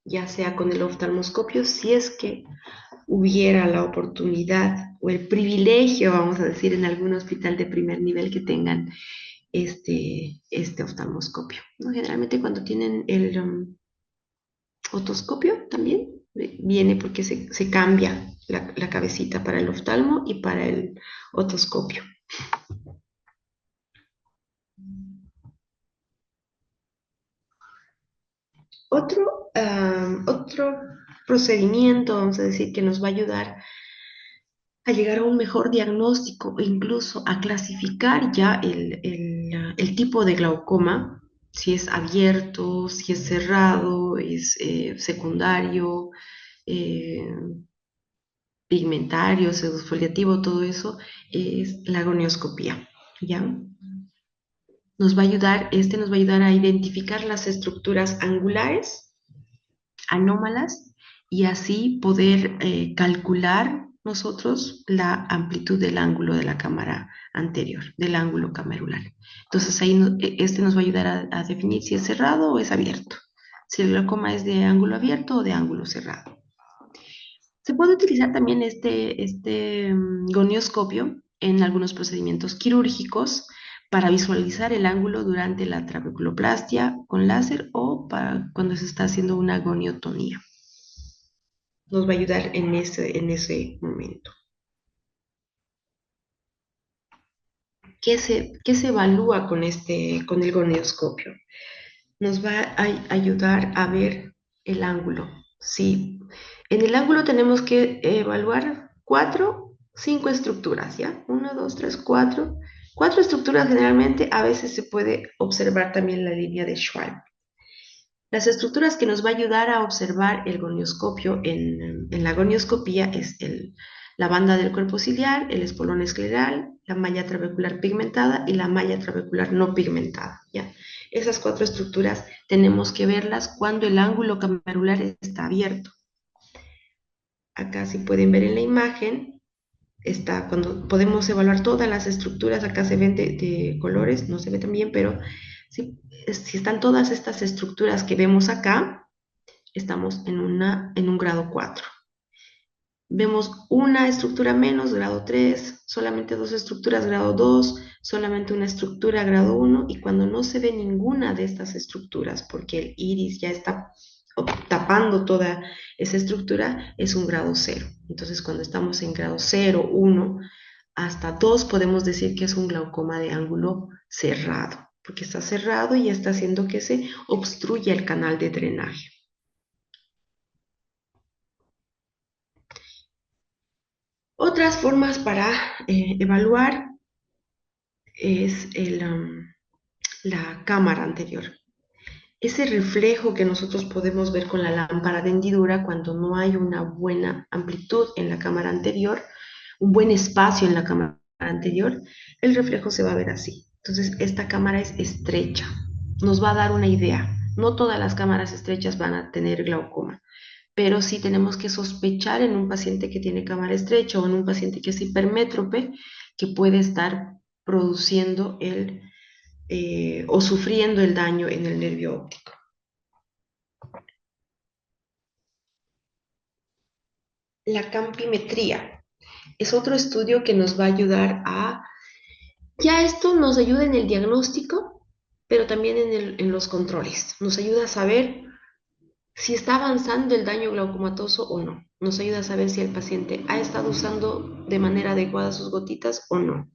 ya sea con el oftalmoscopio, si es que hubiera la oportunidad o el privilegio, vamos a decir, en algún hospital de primer nivel que tengan este oftalmoscopio, ¿no? Generalmente cuando tienen el otoscopio también viene porque se cambia la cabecita para el oftalmo y para el otoscopio. Otro procedimiento, vamos a decir, que nos va a ayudar a llegar a un mejor diagnóstico e incluso a clasificar ya el tipo de glaucoma, si es abierto, si es cerrado, es secundario, eh, pigmentario, pseudofoliativo, todo eso es la gonioscopía, ¿ya? Nos va a ayudar a identificar las estructuras angulares anómalas y así poder calcular nosotros la amplitud del ángulo de la cámara anterior, del ángulo camerular. Entonces ahí este nos va a ayudar a definir si es cerrado o es abierto, si el glaucoma es de ángulo abierto o de ángulo cerrado. Se puede utilizar también este gonioscopio en algunos procedimientos quirúrgicos para visualizar el ángulo durante la trabeculoplastia con láser o para cuando se está haciendo una goniotomía. Nos va a ayudar en ese momento. ¿Qué se evalúa con el gonioscopio? Nos va a ayudar a ver el ángulo. Sí, en el ángulo tenemos que evaluar 5 estructuras, ¿ya? 1, 2, 3, 4. 4 estructuras generalmente, a veces se puede observar también la línea de Schwab. Las estructuras que nos va a ayudar a observar el gonioscopio en la gonioscopía es la banda del cuerpo ciliar, el espolón escleral, la malla trabecular pigmentada y la malla trabecular no pigmentada, ¿ya? Esas cuatro estructuras tenemos que verlas cuando el ángulo camarular está abierto. Acá si pueden ver en la imagen, está cuando podemos evaluar todas las estructuras, acá se ven de colores, no se ve tan bien, pero si están todas estas estructuras que vemos acá, estamos en un grado 4. Vemos una estructura menos, grado 3, solamente dos estructuras, grado 2, solamente una estructura, grado 1, y cuando no se ve ninguna de estas estructuras, porque el iris ya está tapando toda esa estructura, es un grado 0. Entonces, cuando estamos en grado 0, 1, hasta 2, podemos decir que es un glaucoma de ángulo cerrado, porque está cerrado y está haciendo que se obstruya el canal de drenaje. Otras formas para evaluar es la cámara anterior. Ese reflejo que nosotros podemos ver con la lámpara de hendidura cuando no hay una buena amplitud en la cámara anterior, un buen espacio en la cámara anterior, el reflejo se va a ver así. Entonces, esta cámara es estrecha, nos va a dar una idea. No todas las cámaras estrechas van a tener glaucoma, pero sí tenemos que sospechar en un paciente que tiene cámara estrecha o en un paciente que es hipermétrope que puede estar produciendo o sufriendo el daño en el nervio óptico. La campimetría es otro estudio que nos va a ayudar ya esto nos ayuda en el diagnóstico, pero también en los controles. Nos ayuda a saber si está avanzando el daño glaucomatoso o no. Nos ayuda a saber si el paciente ha estado usando de manera adecuada sus gotitas o no.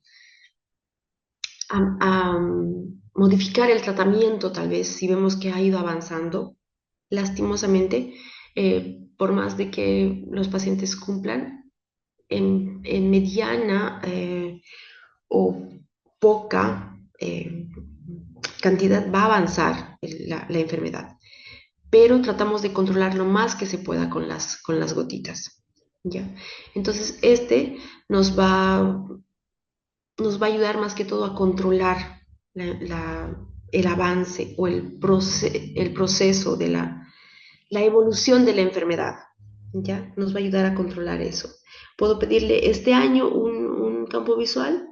A modificar el tratamiento, tal vez, si vemos que ha ido avanzando, lastimosamente, por más de que los pacientes cumplan, en mediana o poca cantidad va a avanzar la enfermedad, pero tratamos de controlar lo más que se pueda con las gotitas. ¿Ya? Entonces, nos va, nos va a ayudar más que todo a controlar el avance o el proceso de la evolución de la enfermedad. ¿Ya? Nos va a ayudar a controlar eso. Puedo pedirle este año un campo visual,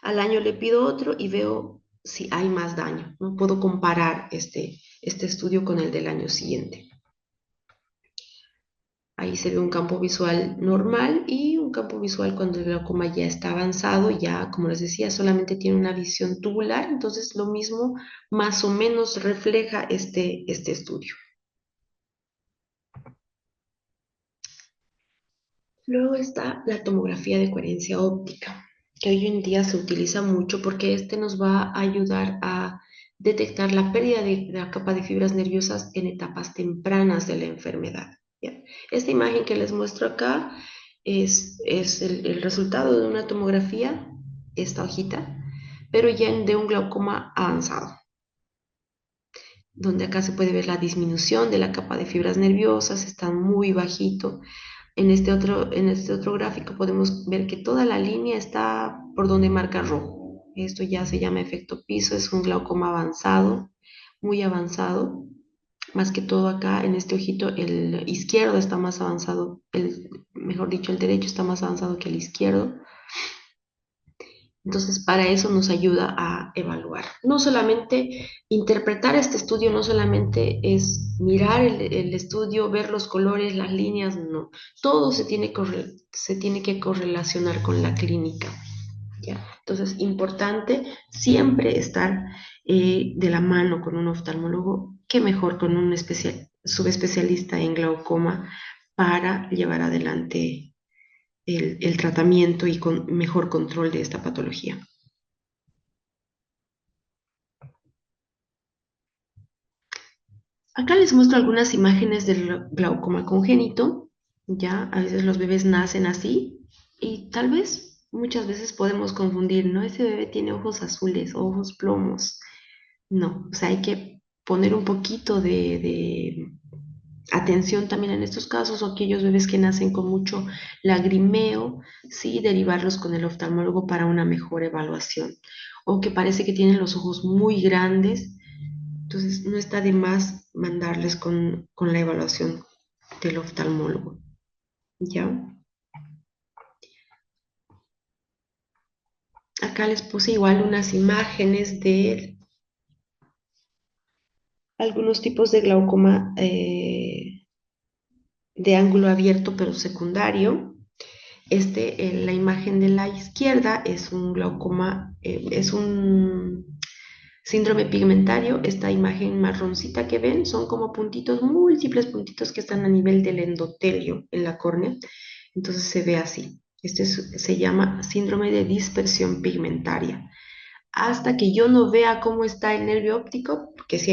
al año le pido otro y veo si hay más daño. No puedo comparar este estudio con el del año siguiente. Ahí se ve un campo visual normal y un campo visual cuando el glaucoma ya está avanzado, ya como les decía, solamente tiene una visión tubular, entonces lo mismo más o menos refleja este estudio. Luego está la tomografía de coherencia óptica, que hoy en día se utiliza mucho porque nos va a ayudar a detectar la pérdida de la capa de fibras nerviosas en etapas tempranas de la enfermedad. ¿Ya? Esta imagen que les muestro acá es el resultado de una tomografía, esta hojita, pero ya de un glaucoma avanzado, donde acá se puede ver la disminución de la capa de fibras nerviosas, está muy bajito. En este otro gráfico podemos ver que toda la línea está por donde marca rojo. Esto ya se llama efecto piso, es un glaucoma avanzado, muy avanzado. Más que todo acá en este ojito, el izquierdo está más avanzado, mejor dicho, el derecho está más avanzado que el izquierdo. Entonces, para eso nos ayuda a evaluar. No solamente interpretar este estudio, no solamente es mirar el estudio, ver los colores, las líneas, no. Todo se tiene que correlacionar con la clínica. ¿Ya? Entonces, importante siempre estar de la mano con un oftalmólogo, qué mejor con un subespecialista en glaucoma para llevar adelante el tratamiento y con mejor control de esta patología. Acá les muestro algunas imágenes del glaucoma congénito. Ya, a veces los bebés nacen así y tal vez muchas veces podemos confundir, ¿no? Ese bebé tiene ojos azules, ojos plomos. No, o sea, hay que poner un poquito de atención también en estos casos, o aquellos bebés que nacen con mucho lagrimeo, sí, derivarlos con el oftalmólogo para una mejor evaluación, o que parece que tienen los ojos muy grandes, entonces no está de más mandarles con la evaluación del oftalmólogo, ¿ya? Acá les puse igual unas imágenes de algunos tipos de glaucoma de ángulo abierto pero secundario. La imagen de la izquierda es un glaucoma, es un síndrome pigmentario. Esta imagen marroncita que ven son como puntitos, múltiples puntitos que están a nivel del endotelio en la córnea. Entonces se ve así. Se llama síndrome de dispersión pigmentaria. Hasta que yo no vea cómo está el nervio óptico, porque si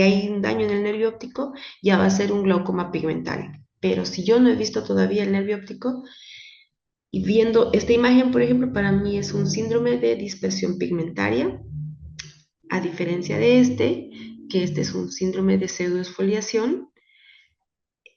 hay un daño en el nervio óptico, ya va a ser un glaucoma pigmentario. Pero si yo no he visto todavía el nervio óptico, y viendo esta imagen, por ejemplo, para mí es un síndrome de dispersión pigmentaria, a diferencia de que este es un síndrome de pseudoesfoliación.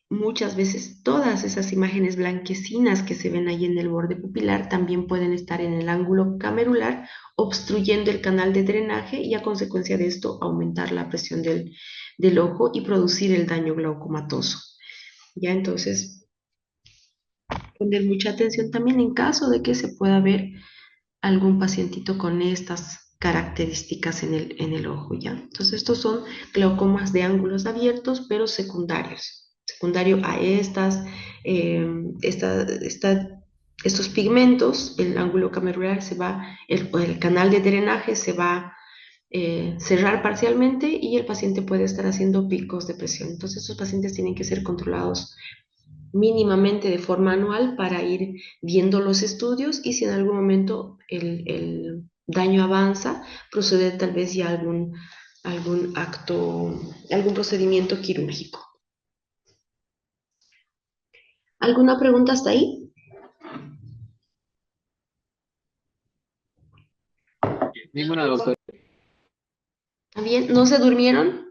Muchas veces todas esas imágenes blanquecinas que se ven ahí en el borde pupilar también pueden estar en el ángulo camerular, obstruyendo el canal de drenaje y a consecuencia de esto aumentar la presión del ojo y producir el daño glaucomatoso. Ya entonces, poner mucha atención también en caso de que se pueda ver algún pacientito con estas características en el ojo, ¿ya? Entonces, estos son glaucomas de ángulos abiertos, pero secundarios. Secundario a eh, esta- esta- estos pigmentos, el ángulo camerular el canal de drenaje se va a cerrar parcialmente y el paciente puede estar haciendo picos de presión. Entonces, estos pacientes tienen que ser controlados mínimamente de forma anual para ir viendo los estudios y si en algún momento el daño avanza, proceder tal vez ya a algún acto, algún procedimiento quirúrgico. ¿Alguna pregunta hasta ahí? Ninguna, doctora. ¿Está bien? ¿No se durmieron?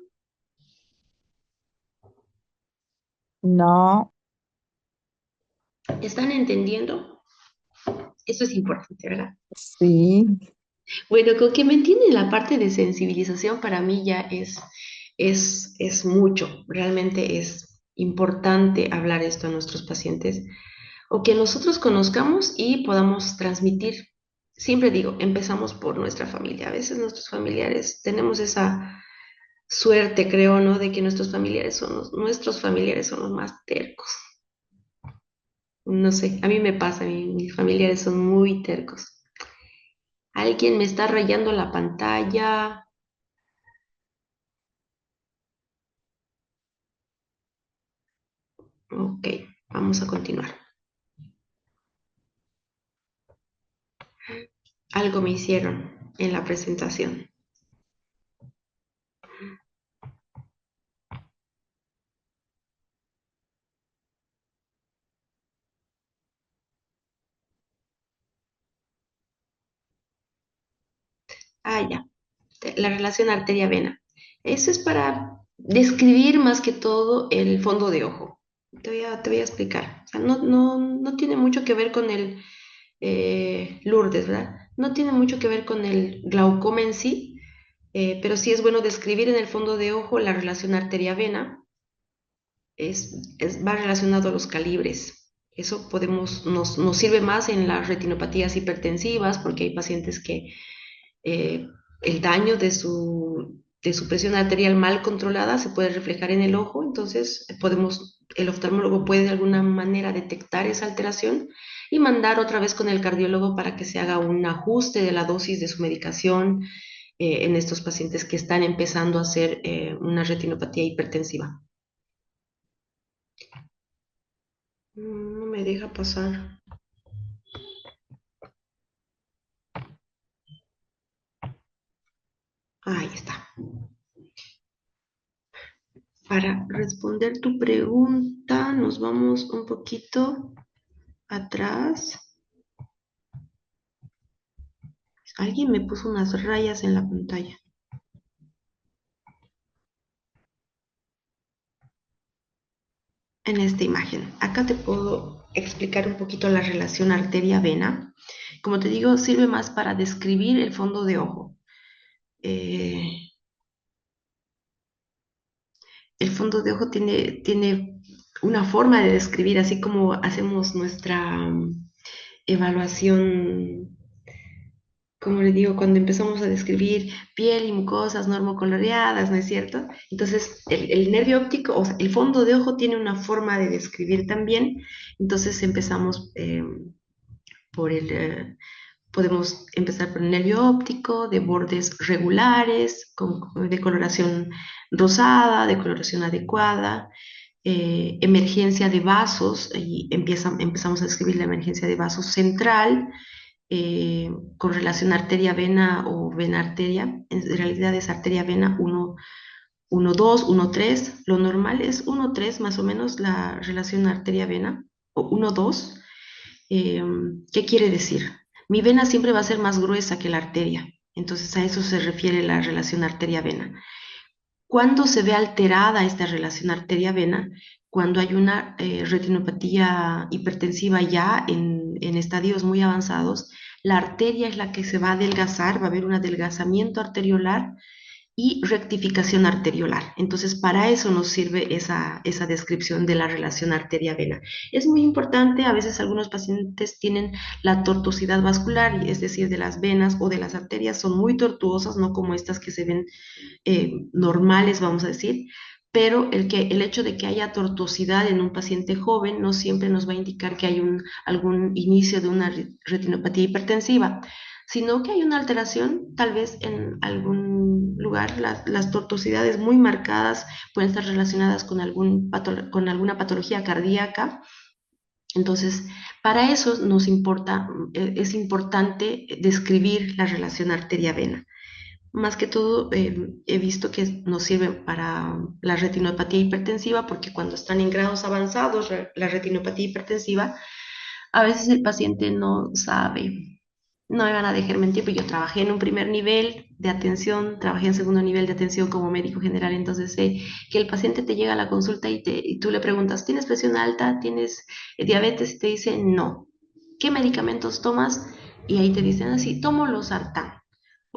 No, ¿Están entendiendo? Eso es importante, ¿verdad? sí, Bueno, con que me entienden la parte de sensibilización para mí ya es mucho. Realmente es importante hablar esto a nuestros pacientes o que nosotros conozcamos y podamos transmitir. Siempre digo, empezamos por nuestra familia. A veces nuestros familiares tenemos esa suerte, creo, ¿no? De que nuestros familiares son los más tercos. No sé, a mí me pasa, mis familiares son muy tercos. Alguien me está rayando la pantalla. Ok, vamos a continuar. Algo me hicieron en la presentación. Ah, ya. La relación arteria-vena. Eso es para describir más que todo el fondo de ojo. Te voy a explicar. O sea, no tiene mucho que ver con el Lourdes, ¿verdad? No tiene mucho que ver con el glaucoma en sí, pero sí es bueno describir en el fondo de ojo la relación arteria-vena. Va relacionado a los calibres. Eso nos sirve más en las retinopatías hipertensivas porque hay pacientes que eh, el daño de su presión arterial mal controlada se puede reflejar en el ojo, entonces el oftalmólogo puede de alguna manera detectar esa alteración y mandar otra vez con el cardiólogo para que se haga un ajuste de la dosis de su medicación en estos pacientes que están empezando a hacer una retinopatía hipertensiva. No me deja pasar. Ahí está. Para responder tu pregunta, nos vamos un poquito atrás. Alguien me puso unas rayas en la pantalla. en esta imagen. Acá te puedo explicar un poquito la relación arteria-vena. Como te digo, sirve más para describir el fondo de ojo. Eh, el fondo de ojo tiene una forma de describir, así como hacemos nuestra evaluación, como le digo, cuando empezamos a describir piel y mucosas normocoloreadas, ¿no es cierto? Entonces, el nervio óptico, o sea, el fondo de ojo tiene una forma de describir también. Entonces, empezamos por podemos empezar por el nervio óptico, de bordes regulares, de coloración rosada, de coloración adecuada, emergencia de vasos, y empezamos a describir la emergencia de vasos central, con relación arteria-vena o vena-arteria. En realidad es arteria-vena 1-2, 1-3. Lo normal es 1-3 más o menos la relación arteria-vena, o 1-2. Eh, ¿Qué quiere decir? Mi vena siempre va a ser más gruesa que la arteria. Entonces a eso se refiere la relación arteria-vena. ¿Cuándo se ve alterada esta relación arteria-vena? Cuando hay una retinopatía hipertensiva ya en estadios muy avanzados, la arteria es la que se va a adelgazar, va a haber un adelgazamiento arteriolar y rectificación arteriolar. Entonces, para eso nos sirve esa descripción de la relación arteria-vena. Es muy importante, a veces algunos pacientes tienen la tortuosidad vascular, es decir, de las venas o de las arterias son muy tortuosas, no como estas que se ven normales, vamos a decir, pero el hecho de que haya tortuosidad en un paciente joven no siempre nos va a indicar que hay algún inicio de una retinopatía hipertensiva, sino que hay una alteración, tal vez en algún lugar. Las tortuosidades muy marcadas pueden estar relacionadas con, con alguna patología cardíaca. Entonces, para eso es importante describir la relación arteria-vena. Más que todo, he visto que nos sirve para la retinopatía hipertensiva, porque cuando están en grados avanzados, la retinopatía hipertensiva, a veces el paciente no sabe. No me van a dejar mentir, pero yo trabajé en un primer nivel de atención, trabajé en segundo nivel de atención como médico general. Entonces sé que el paciente te llega a la consulta y tú le preguntas, ¿tienes presión alta? ¿Tienes diabetes? Y te dice, no. ¿Qué medicamentos tomas? Y ahí te dicen así, tomo losartán.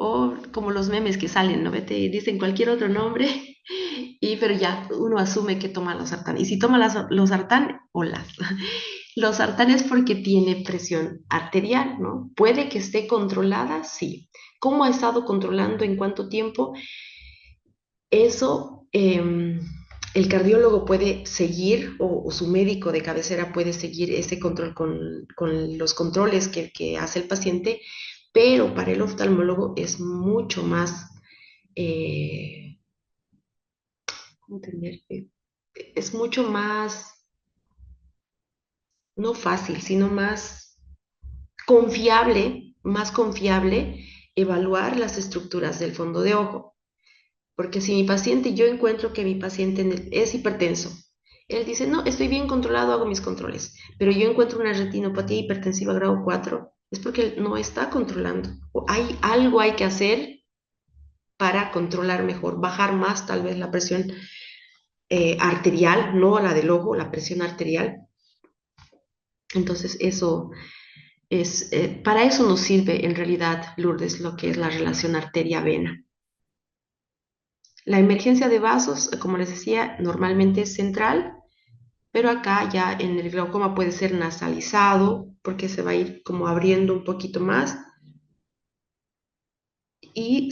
O como los memes que salen, ¿no? Te dicen cualquier otro nombre, pero ya uno asume que toma losartán. Y si toma losartán, hola. Losartán es porque tiene presión arterial, ¿no? Puede que esté controlada, sí. ¿Cómo ha estado controlando? ¿En cuánto tiempo? Eso, el cardiólogo puede seguir, o su médico de cabecera puede seguir ese control con los controles que hace el paciente, pero para el oftalmólogo es mucho más, eh, ¿cómo entender? Es mucho más, no fácil, sino más confiable evaluar las estructuras del fondo de ojo. Porque si yo encuentro que mi paciente es hipertenso, él dice, no, estoy bien controlado, hago mis controles, pero yo encuentro una retinopatía hipertensiva grado 4, es porque él no está controlando. O algo hay que hacer para controlar mejor, bajar más tal vez la presión arterial, no la del ojo, la presión arterial. Entonces para eso nos sirve en realidad, Lourdes, lo que es la relación arteria-vena. La emergencia de vasos, como les decía, normalmente es central, pero acá ya en el glaucoma puede ser nasalizado porque se va a ir como abriendo un poquito más, y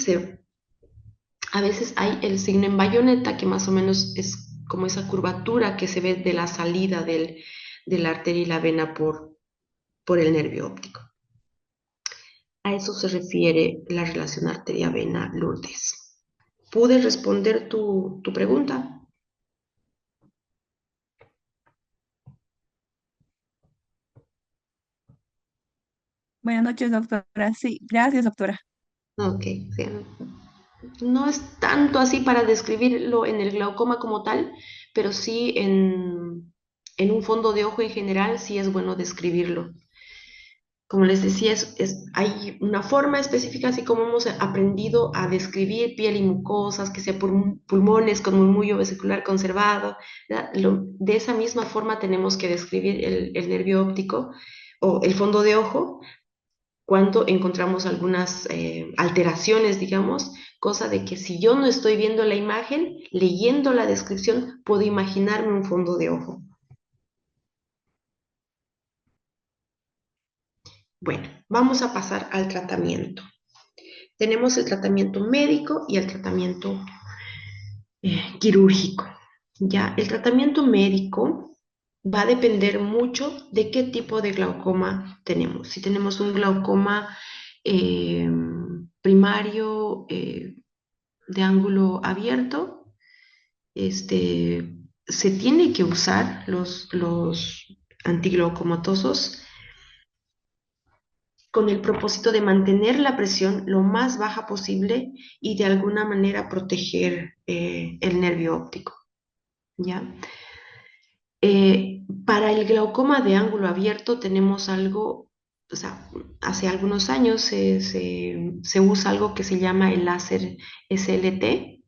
a veces hay el signo en bayoneta, que más o menos es como esa curvatura que se ve de la salida de la arteria y la vena por el nervio óptico. A eso se refiere la relación arteria-vena, Lourdes. ¿Pude responder tu pregunta? Buenas noches, doctora. Sí, gracias, doctora. Ok, sí. No es tanto así para describirlo en el glaucoma como tal, pero sí en un fondo de ojo en general, sí es bueno describirlo. Como les decía, hay una forma específica, así como hemos aprendido a describir piel y mucosas, que sea por pulmones con murmullo vesicular conservado, ¿verdad? De esa misma forma tenemos que describir el nervio óptico o el fondo de ojo cuando encontramos algunas alteraciones, digamos, cosa de que si yo no estoy viendo la imagen, leyendo la descripción, puedo imaginarme un fondo de ojo. Bueno, vamos a pasar al tratamiento. Tenemos el tratamiento médico y el tratamiento quirúrgico. Ya, el tratamiento médico va a depender mucho de qué tipo de glaucoma tenemos. Si tenemos un glaucoma eh, primario de ángulo abierto, este, se tiene que usar los antiglaucomatosos con el propósito de mantener la presión lo más baja posible y de alguna manera proteger el nervio óptico, ¿ya? Para el glaucoma de ángulo abierto tenemos algo, o sea, hace algunos años se usa algo que se llama el láser SLT,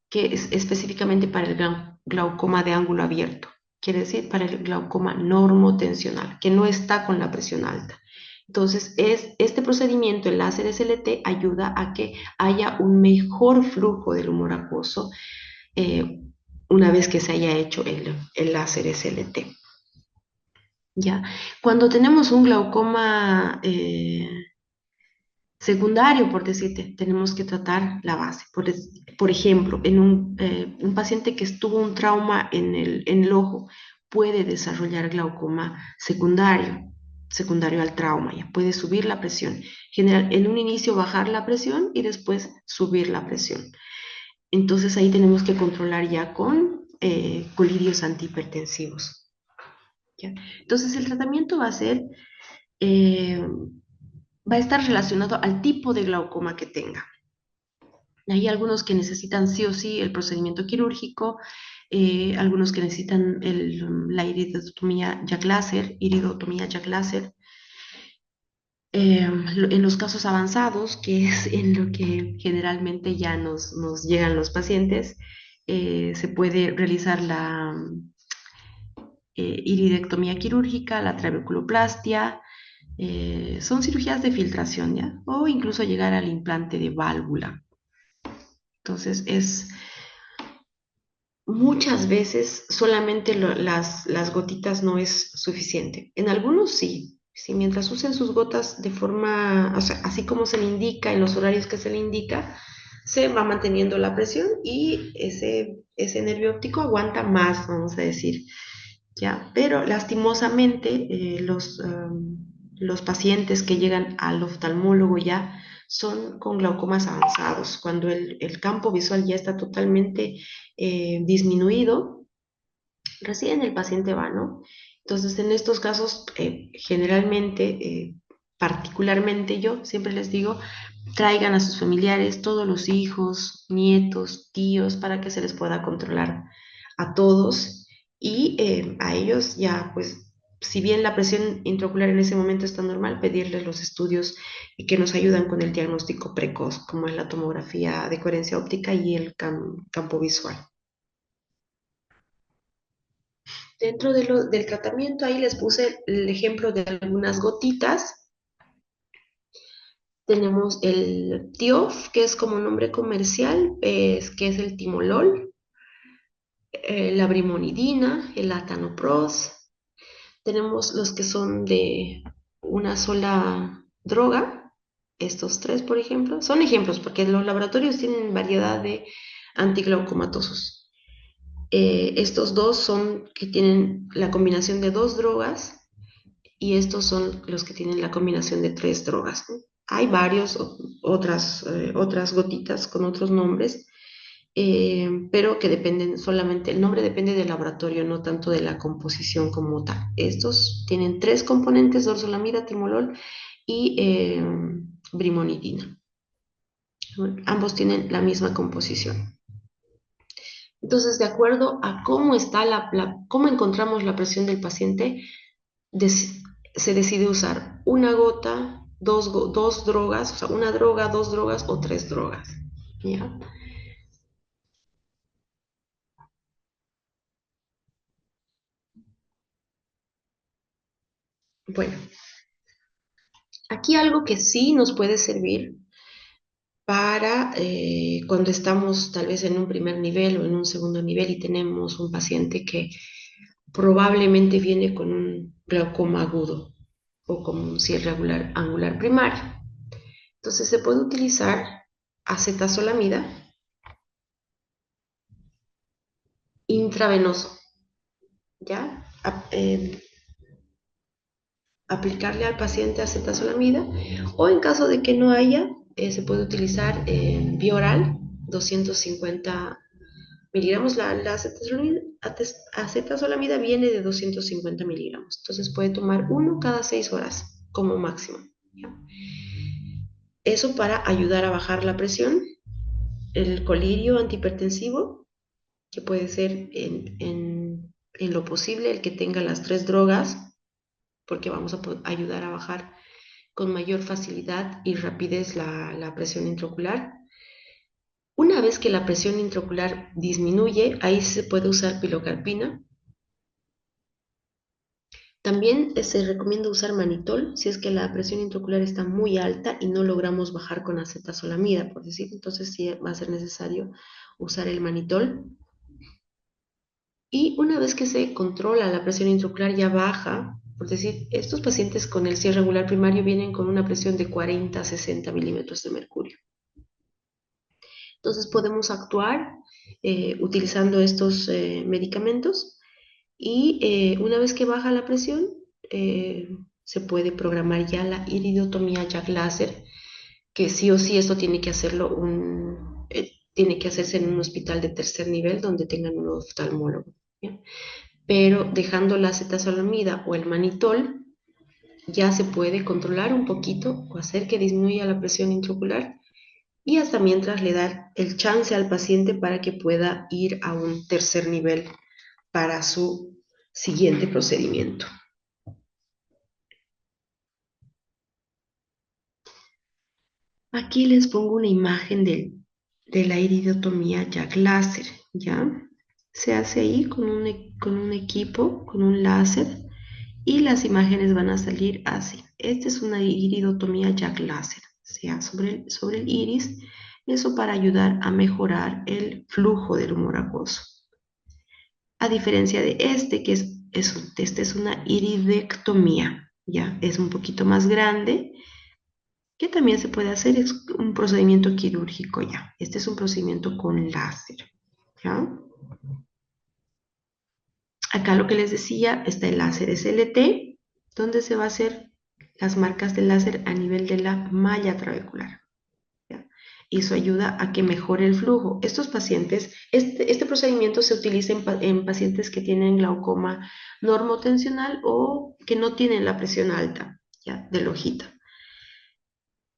que es específicamente para el glaucoma de ángulo abierto, quiere decir para el glaucoma normotensional, que no está con la presión alta. Entonces, este procedimiento, el láser SLT, ayuda a que haya un mejor flujo del humor acuoso eh, una vez que se haya hecho el láser SLT. ¿Ya? Cuando tenemos un glaucoma secundario, por decirte, tenemos que tratar la base. Por ejemplo, en un paciente que tuvo un trauma en el ojo, puede desarrollar glaucoma secundario al trauma, ya puede subir la presión. General, en un inicio bajar la presión y después subir la presión. Entonces ahí tenemos que controlar ya con colidios antihipertensivos. ¿Ya? Entonces el tratamiento eh, va a estar relacionado al tipo de glaucoma que tenga. Hay algunos que necesitan sí o sí el procedimiento quirúrgico, algunos que necesitan la iridotomía Jack láser. En los casos avanzados, que es en lo que generalmente ya nos llegan los pacientes, se puede realizar la iridectomía quirúrgica, la trabeculoplastia, son cirugías de filtración, ¿ya? O incluso llegar al implante de válvula. Entonces, muchas veces solamente las gotitas no es suficiente. En algunos sí. Si mientras usen sus gotas de forma, o sea, así como se le indica, en los horarios que se le indica, se va manteniendo la presión y ese nervio óptico aguanta más, vamos a decir. ¿Ya? Pero lastimosamente los pacientes que llegan al oftalmólogo ya son con glaucomas avanzados, cuando el campo visual ya está totalmente disminuido, recién el paciente va, ¿no? Entonces, en estos casos, generalmente, particularmente yo, siempre les digo, traigan a sus familiares, todos los hijos, nietos, tíos, para que se les pueda controlar a todos y a ellos ya, pues, si bien la presión intraocular en ese momento está normal, pedirles los estudios que nos ayudan con el diagnóstico precoz, como es la tomografía de coherencia óptica y el campo visual. Dentro del tratamiento, ahí les puse el ejemplo de algunas gotitas. Tenemos el Tiof, que es como nombre comercial, que es el Timolol, la brimonidina, el Latanoprost. Tenemos los que son de una sola droga, estos tres, por ejemplo. Son ejemplos porque los laboratorios tienen variedad de antiglaucomatosos. Estos dos son que tienen la combinación de dos drogas y estos son los que tienen la combinación de tres drogas, ¿no? Hay varios otras gotitas con otros nombres, pero que dependen solamente, el nombre depende del laboratorio, no tanto de la composición como tal. Estos tienen tres componentes, dorzolamida, timolol y brimonidina. Ambos tienen la misma composición. Entonces, de acuerdo a cómo está cómo encontramos la presión del paciente, se decide usar una gota, dos drogas, o sea, una droga, dos drogas o tres drogas. ¿Ya? Bueno, aquí algo que sí nos puede servir para cuando estamos tal vez en un primer nivel o en un segundo nivel y tenemos un paciente que probablemente viene con un glaucoma agudo o con un cierre angular primario. Entonces se puede utilizar acetazolamida intravenoso, ¿ya? Aplicarle al paciente acetazolamida o en caso de que no haya, se puede utilizar vía oral 250 miligramos. La acetazolamida viene de 250 miligramos, entonces puede tomar uno cada 6 horas como máximo. ¿Ya? Eso para ayudar a bajar la presión, el colirio antihipertensivo, que puede ser en lo posible el que tenga las tres drogas, porque vamos a ayudar a bajar con mayor facilidad y rapidez la presión intraocular. Una vez que la presión intraocular disminuye, ahí se puede usar pilocarpina. También se recomienda usar manitol si es que la presión intraocular está muy alta y no logramos bajar con acetazolamida, por decir, entonces sí va a ser necesario usar el manitol. Y una vez que se controla la presión intraocular ya baja, por decir, estos pacientes con el cierre angular primario vienen con una presión de 40 a 60 milímetros de mercurio. Entonces podemos actuar utilizando estos medicamentos y una vez que baja la presión, se puede programar ya la iridotomía Jack láser, que sí o sí esto tiene que tiene que hacerse en un hospital de tercer nivel donde tengan un oftalmólogo. ¿Ya? Pero dejando la acetazolamida o el manitol, ya se puede controlar un poquito o hacer que disminuya la presión intraocular y hasta mientras le da el chance al paciente para que pueda ir a un tercer nivel para su siguiente procedimiento. Aquí les pongo una imagen de la iridotomía Jack láser, ¿ya? Se hace ahí con un equipo, con un láser, y las imágenes van a salir así. Esta es una iridotomía Jack láser, sea sobre el iris, eso para ayudar a mejorar el flujo del humor acuoso. A diferencia de este, este es una iridectomía, ya es un poquito más grande, que también se puede hacer, es un procedimiento quirúrgico ya. Este es un procedimiento con láser, ¿ya? Acá lo que les decía, está el láser SLT, donde se va a hacer las marcas del láser a nivel de la malla trabecular. ¿Ya? Y eso ayuda a que mejore el flujo. Estos pacientes, este procedimiento se utiliza en pacientes que tienen glaucoma normotensional o que no tienen la presión alta, ¿ya? Del ojito.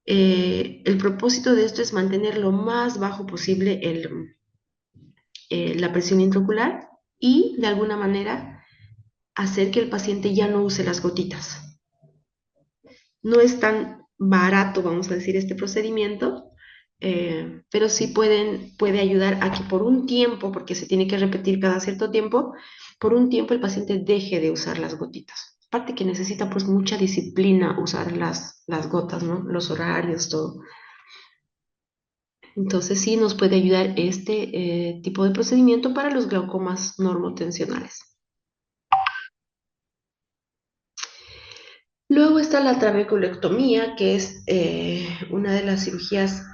El propósito de esto es mantener lo más bajo posible la presión intraocular y de alguna manera hacer que el paciente ya no use las gotitas. No es tan barato, vamos a decir, este procedimiento, pero sí puede ayudar a que por un tiempo, porque se tiene que repetir cada cierto tiempo, por un tiempo el paciente deje de usar las gotitas. Aparte que necesita pues mucha disciplina usar las gotas, ¿no? Los horarios, todo. Entonces sí nos puede ayudar este tipo de procedimiento para los glaucomas normotensionales. Luego está la trabeculectomía, que es una de las cirugías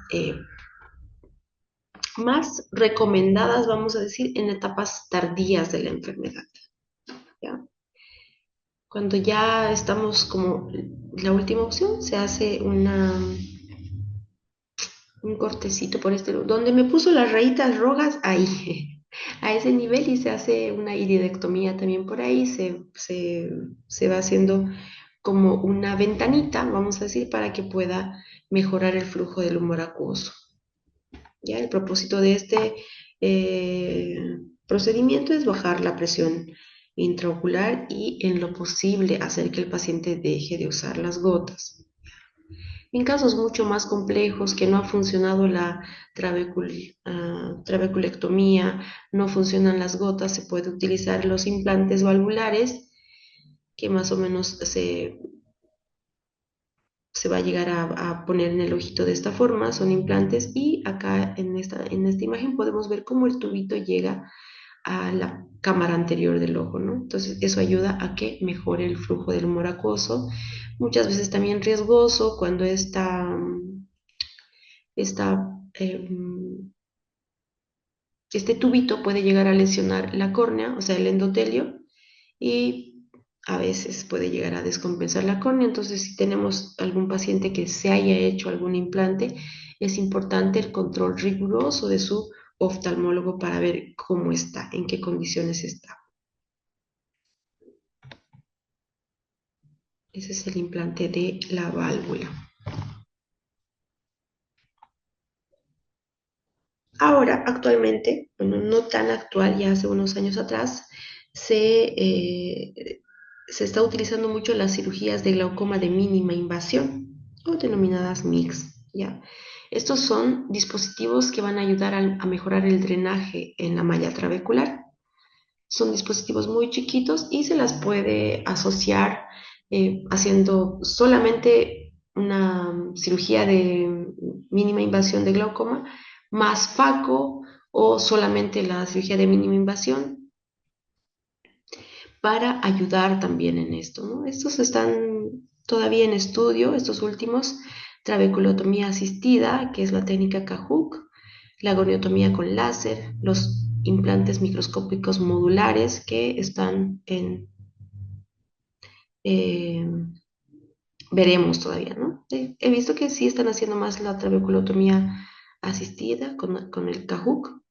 más recomendadas, vamos a decir, en etapas tardías de la enfermedad. ¿Ya? Cuando ya estamos como la última opción, se hace un cortecito por este, donde me puso las rayitas rojas, ahí, a ese nivel, y se hace una iridectomía también por ahí, se va haciendo como una ventanita, vamos a decir, para que pueda mejorar el flujo del humor acuoso. ¿Ya? El propósito de este procedimiento es bajar la presión intraocular y en lo posible hacer que el paciente deje de usar las gotas. En casos mucho más complejos que no ha funcionado la trabeculectomía, no funcionan las gotas, se puede utilizar los implantes valvulares que más o menos se va a llegar a poner en el ojito de esta forma, son implantes y acá en esta imagen podemos ver cómo el tubito llega a la cámara anterior del ojo, ¿no? Entonces eso ayuda a que mejore el flujo del humor acuoso, muchas veces también riesgoso cuando esta, este tubito puede llegar a lesionar la córnea, o sea, el endotelio, y a veces puede llegar a descompensar la córnea. Entonces, si tenemos algún paciente que se haya hecho algún implante, es importante el control riguroso de su oftalmólogo para ver cómo está, en qué condiciones está. Ese es el implante de la válvula. Ahora, actualmente, bueno, no tan actual, ya hace unos años atrás, se está utilizando mucho las cirugías de glaucoma de mínima invasión o denominadas MIGS, ¿ya? Estos son dispositivos que van a ayudar a mejorar el drenaje en la malla trabecular. Son dispositivos muy chiquitos y se las puede asociar haciendo solamente una cirugía de mínima invasión de glaucoma, más FACO o solamente la cirugía de mínima invasión para ayudar también en esto, ¿no? Estos están todavía en estudio, estos últimos, trabeculotomía asistida, que es la técnica CAHUC, la goniotomía con láser, los implantes microscópicos modulares que están eh, veremos todavía, ¿no? He visto que sí están haciendo más la trabeculotomía asistida con el CAHUC,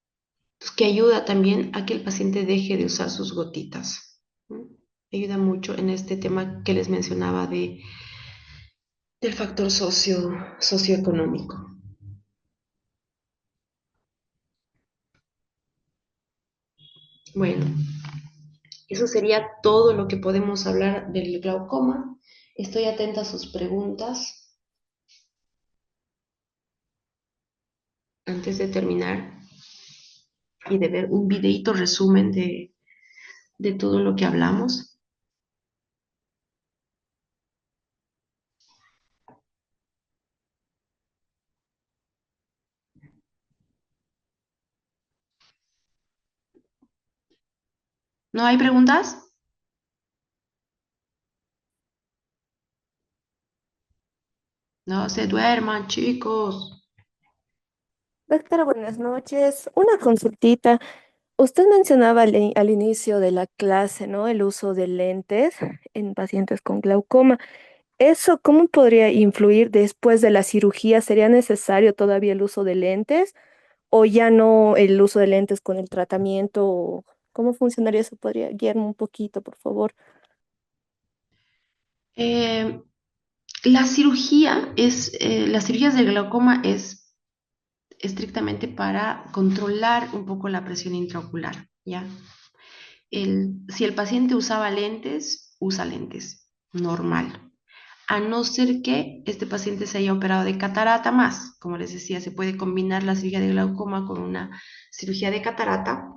pues, que ayuda también a que el paciente deje de usar sus gotitas, ¿no? Ayuda mucho en este tema que les mencionaba del factor socioeconómico. Bueno, eso sería todo lo que podemos hablar del glaucoma. Estoy atenta a sus preguntas antes de terminar y de ver un videito resumen de todo lo que hablamos. ¿No hay preguntas? No se duerman, chicos. Doctora, buenas noches. Una consultita. Usted mencionaba al inicio de la clase, ¿no? El uso de lentes en pacientes con glaucoma. ¿Eso cómo podría influir después de la cirugía? ¿Sería necesario todavía el uso de lentes o ya no el uso de lentes con el tratamiento? ¿Cómo funcionaría eso? ¿Podría guiarme un poquito, por favor? Eh, las cirugías del glaucoma es estrictamente para controlar un poco la presión intraocular, ¿ya? Si el paciente usaba lentes, usa lentes, normal. A no ser que este paciente se haya operado de catarata más. Como les decía, se puede combinar la cirugía de glaucoma con una cirugía de catarata.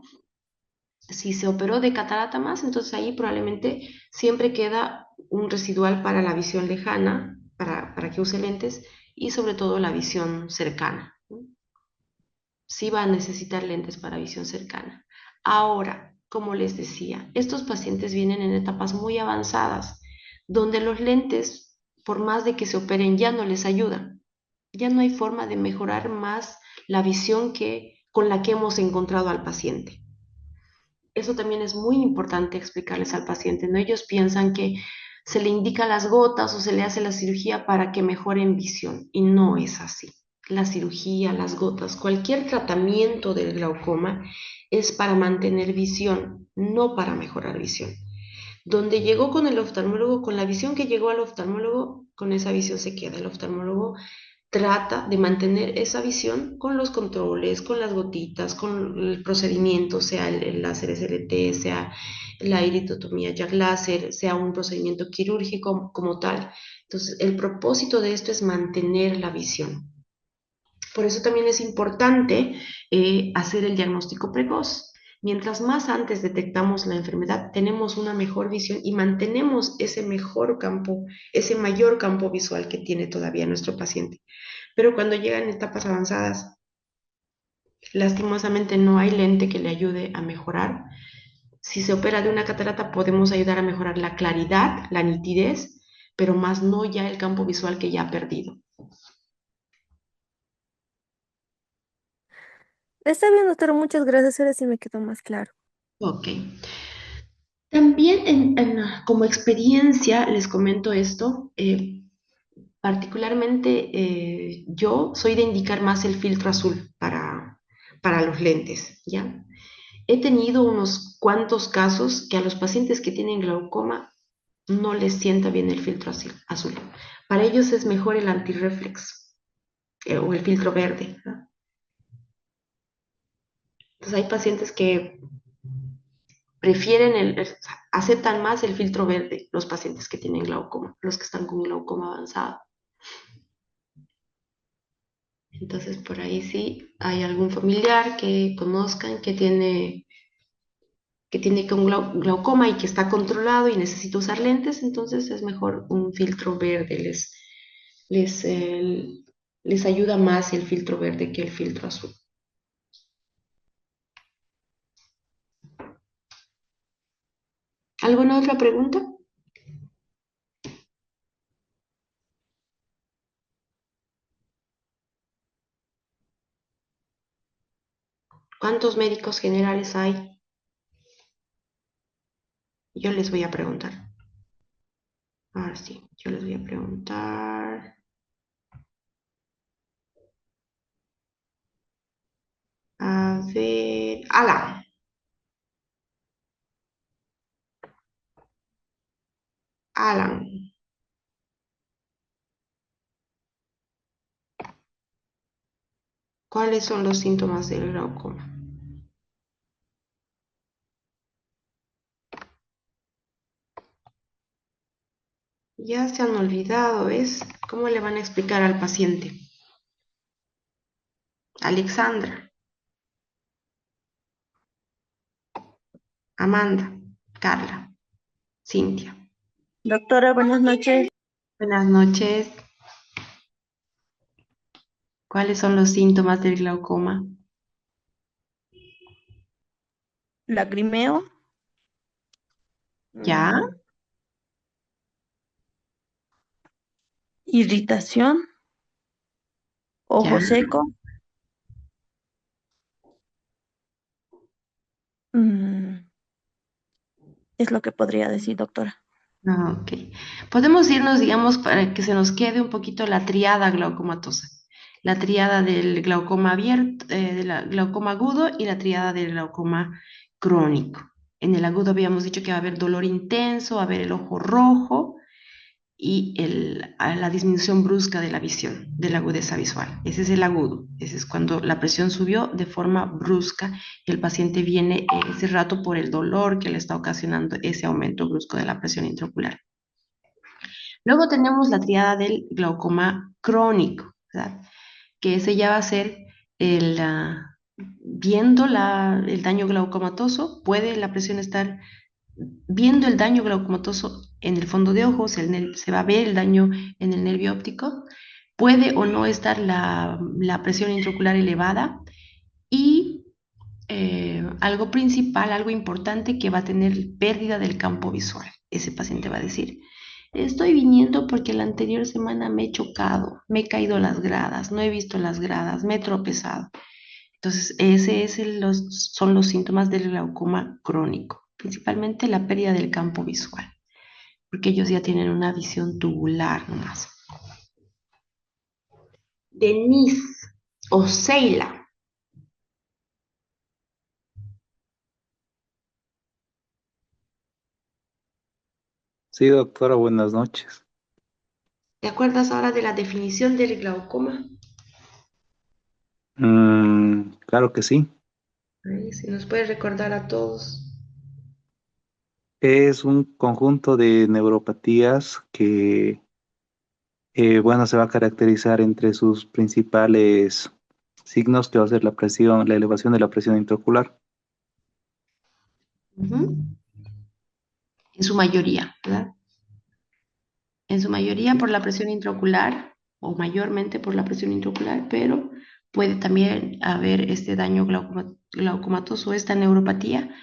Si se operó de catarata más, entonces ahí probablemente siempre queda un residual para la visión lejana, para que use lentes, y sobre todo la visión cercana, ¿no? Sí va a necesitar lentes para visión cercana. Ahora, como les decía, estos pacientes vienen en etapas muy avanzadas, donde los lentes, por más de que se operen, ya no les ayudan. Ya no hay forma de mejorar más la visión con la que hemos encontrado al paciente. Eso también es muy importante explicarles al paciente, ¿no? Ellos piensan que se le indica las gotas o se le hace la cirugía para que mejore en visión, y no es así. La cirugía, las gotas, cualquier tratamiento del glaucoma es para mantener visión, no para mejorar visión. Donde llegó con el oftalmólogo, con la visión que llegó al oftalmólogo, con esa visión se queda. El oftalmólogo trata de mantener esa visión con los controles, con las gotitas, con el procedimiento, sea el láser SLT, sea la iridotomía Jack láser, sea un procedimiento quirúrgico como tal. Entonces, el propósito de esto es mantener la visión. Por eso también es importante hacer el diagnóstico precoz. Mientras más antes detectamos la enfermedad, tenemos una mejor visión y mantenemos ese mejor campo, ese mayor campo visual que tiene todavía nuestro paciente. Pero cuando llegan etapas avanzadas, lastimosamente no hay lente que le ayude a mejorar. Si se opera de una catarata, podemos ayudar a mejorar la claridad, la nitidez, pero más no ya el campo visual que ya ha perdido. Está bien, doctora, muchas gracias. Ahora sí me quedó más claro. Ok. También como experiencia les comento esto, particularmente yo soy de indicar más el filtro azul para los lentes, ¿ya? He tenido unos cuantos casos que a los pacientes que tienen glaucoma no les sienta bien el filtro azul. Para ellos es mejor el antirreflex o el filtro verde, ¿no? Entonces hay pacientes que prefieren aceptan más el filtro verde, los pacientes que tienen glaucoma, los que están con glaucoma avanzado. Entonces, por ahí sí hay algún familiar que conozcan que tiene con glaucoma y que está controlado y necesita usar lentes, entonces es mejor un filtro verde. Les, eh, les ayuda más el filtro verde que el filtro azul. ¿Alguna otra pregunta? ¿Cuántos médicos generales hay? Yo les voy a preguntar. Ahora sí, yo les voy a preguntar. A ver, Alan. Alan, ¿cuáles son los síntomas del glaucoma? Ya se han olvidado, ¿ves? ¿Cómo le van a explicar al paciente? Alexandra, Amanda, Carla, Cintia. Doctora, buenas noches. Buenas noches. ¿Cuáles son los síntomas del glaucoma? Lagrimeo, ¿Ya? mm, irritación, ¿Ya? ojo seco, mm, es lo que podría decir, doctora. Ah, ok. Podemos irnos, digamos, para que se nos quede un poquito la triada glaucomatosa. La triada del glaucoma abierto, del glaucoma agudo y la triada del glaucoma crónico. En el agudo habíamos dicho que va a haber dolor intenso, va a haber el ojo rojo y la disminución brusca de la visión, de la agudeza visual. Ese es el agudo. Ese es cuando la presión subió de forma brusca y el paciente viene ese rato por el dolor que le está ocasionando ese aumento brusco de la presión intraocular. Luego tenemos la triada del glaucoma crónico, ¿verdad? Que ese ya va a ser viendo el daño glaucomatoso, puede la presión estar viendo el daño glaucomatoso en el fondo de ojos, se va a ver el daño en el nervio óptico, puede o no estar la presión intraocular elevada y algo principal, algo importante que va a tener pérdida del campo visual. Ese paciente va a decir, estoy viniendo porque la anterior semana me he chocado, me he caído las gradas, no he visto las gradas, me he tropezado. Entonces, son los síntomas del glaucoma crónico, principalmente la pérdida del campo visual, porque ellos ya tienen una visión tubular nomás. Denise o Seila. Sí, doctora, buenas noches. ¿Te acuerdas ahora de la definición del glaucoma? Claro que sí. Ahí, si nos puede recordar a todos. Es un conjunto de neuropatías que, bueno, se va a caracterizar entre sus principales signos que va a ser la presión, la elevación de la presión intraocular. Ujú. En su mayoría, ¿verdad? En su mayoría por la presión intraocular o mayormente por la presión intraocular, pero puede también haber este daño glaucomatoso, esta neuropatía,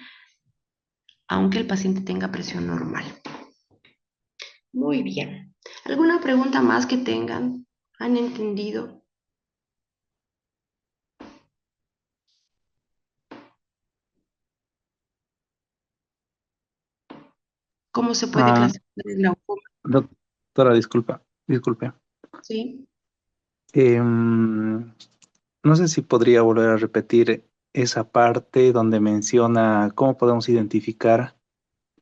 aunque el paciente tenga presión normal. Muy bien. ¿Alguna pregunta más que tengan? ¿Han entendido cómo se puede Ah, clasificar el glaucoma? doctora, disculpe. Sí. No sé si podría volver a repetir esa parte donde menciona cómo podemos identificar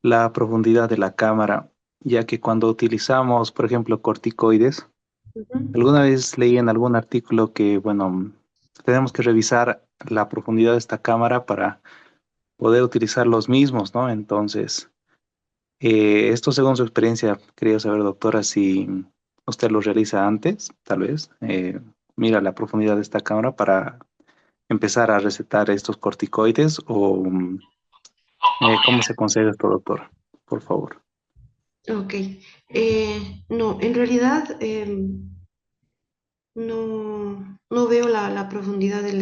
la profundidad de la cámara, ya que cuando utilizamos, por ejemplo, corticoides, Ujú. alguna vez leí en algún artículo que, bueno, tenemos que revisar la profundidad de esta cámara para poder utilizar los mismos, ¿no? Entonces, esto según su experiencia, quería saber, doctora, si usted lo realiza antes, tal vez, mira la profundidad de esta cámara para empezar a recetar estos corticoides o cómo se aconseja esto, doctora, por favor. Ok. No, en realidad no veo la profundidad de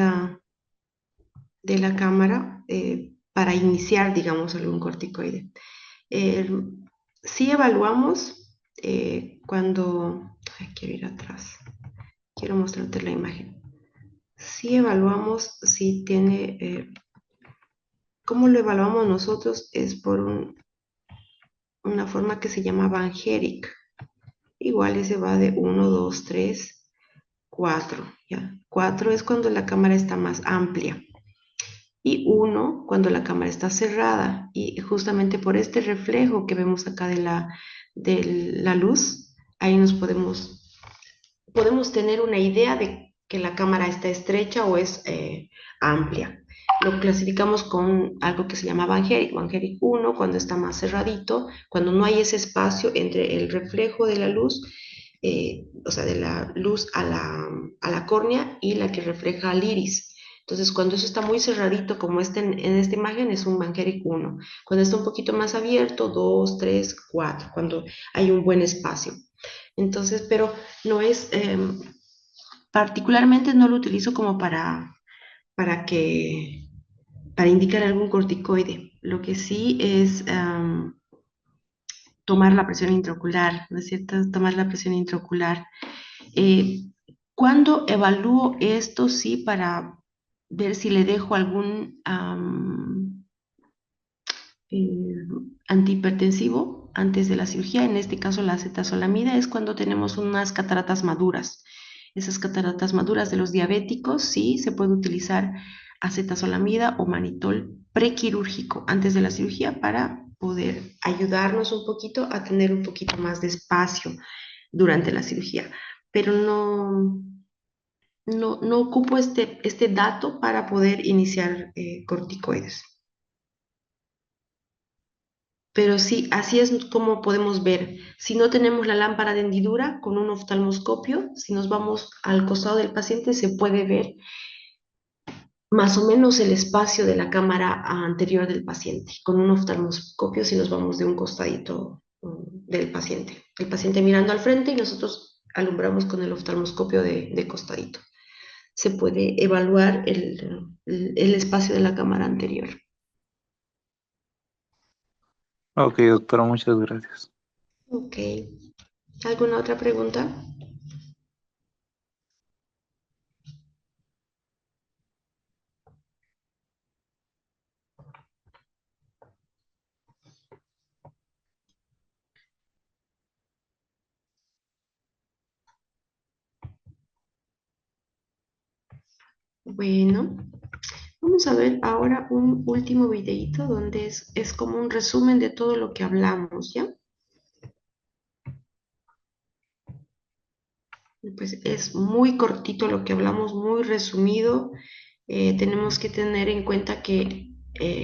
la cámara para iniciar, digamos, algún corticoide. Eh, sí evaluamos cuando... Ay, quiero ir atrás. Quiero mostrarte la imagen. Sí evaluamos si tiene... ¿cómo lo evaluamos nosotros? Es por una forma que se llama Van Herrick. Igual ese va de 1, 2, 3, 4. ¿Ya? 4 es cuando la cámara está más amplia. Y 1 cuando la cámara está cerrada. Y justamente por este reflejo que vemos acá de la luz, ahí nos podemos tener una idea de que la cámara está estrecha o es amplia. Lo clasificamos con algo que se llama Van Herrick. Van Herrick 1 cuando está más cerradito, cuando no hay ese espacio entre el reflejo de la luz, o sea, de la luz a la córnea y la que refleja al iris. Entonces, cuando eso está muy cerradito, como en esta imagen, es un Van Herrick 1. Cuando está un poquito más abierto, 2, 3, 4, cuando hay un buen espacio. Entonces, pero no es, particularmente no lo utilizo como para que, para indicar algún corticoide. Lo que sí es tomar la presión intraocular, ¿no es cierto? Tomar la presión intraocular. Eh, ¿Cuándo evalúo esto? Sí, para ver si le dejo algún eh, antihipertensivo antes de la cirugía. En este caso, la acetazolamida es cuando tenemos unas cataratas maduras. Esas cataratas maduras de los diabéticos, sí, se puede utilizar acetazolamida o manitol prequirúrgico antes de la cirugía para poder ayudarnos un poquito a tener un poquito más de espacio durante la cirugía. Pero no ocupo este dato para poder iniciar corticoides. Pero sí, así es como podemos ver. Si no tenemos la lámpara de hendidura con un oftalmoscopio, si nos vamos al costado del paciente, se puede ver más o menos el espacio de la cámara anterior del paciente. Con un oftalmoscopio, si nos vamos de un costadito del paciente. El paciente mirando al frente y nosotros alumbramos con el oftalmoscopio de costadito. Se puede evaluar el espacio de la cámara anterior. Ok, doctora, muchas gracias. Ok. ¿Alguna otra pregunta? Bueno, vamos a ver ahora un último videíto donde es como un resumen de todo lo que hablamos, ¿ya? pues es muy cortito lo que hablamos, muy resumido. Tenemos que tener en cuenta que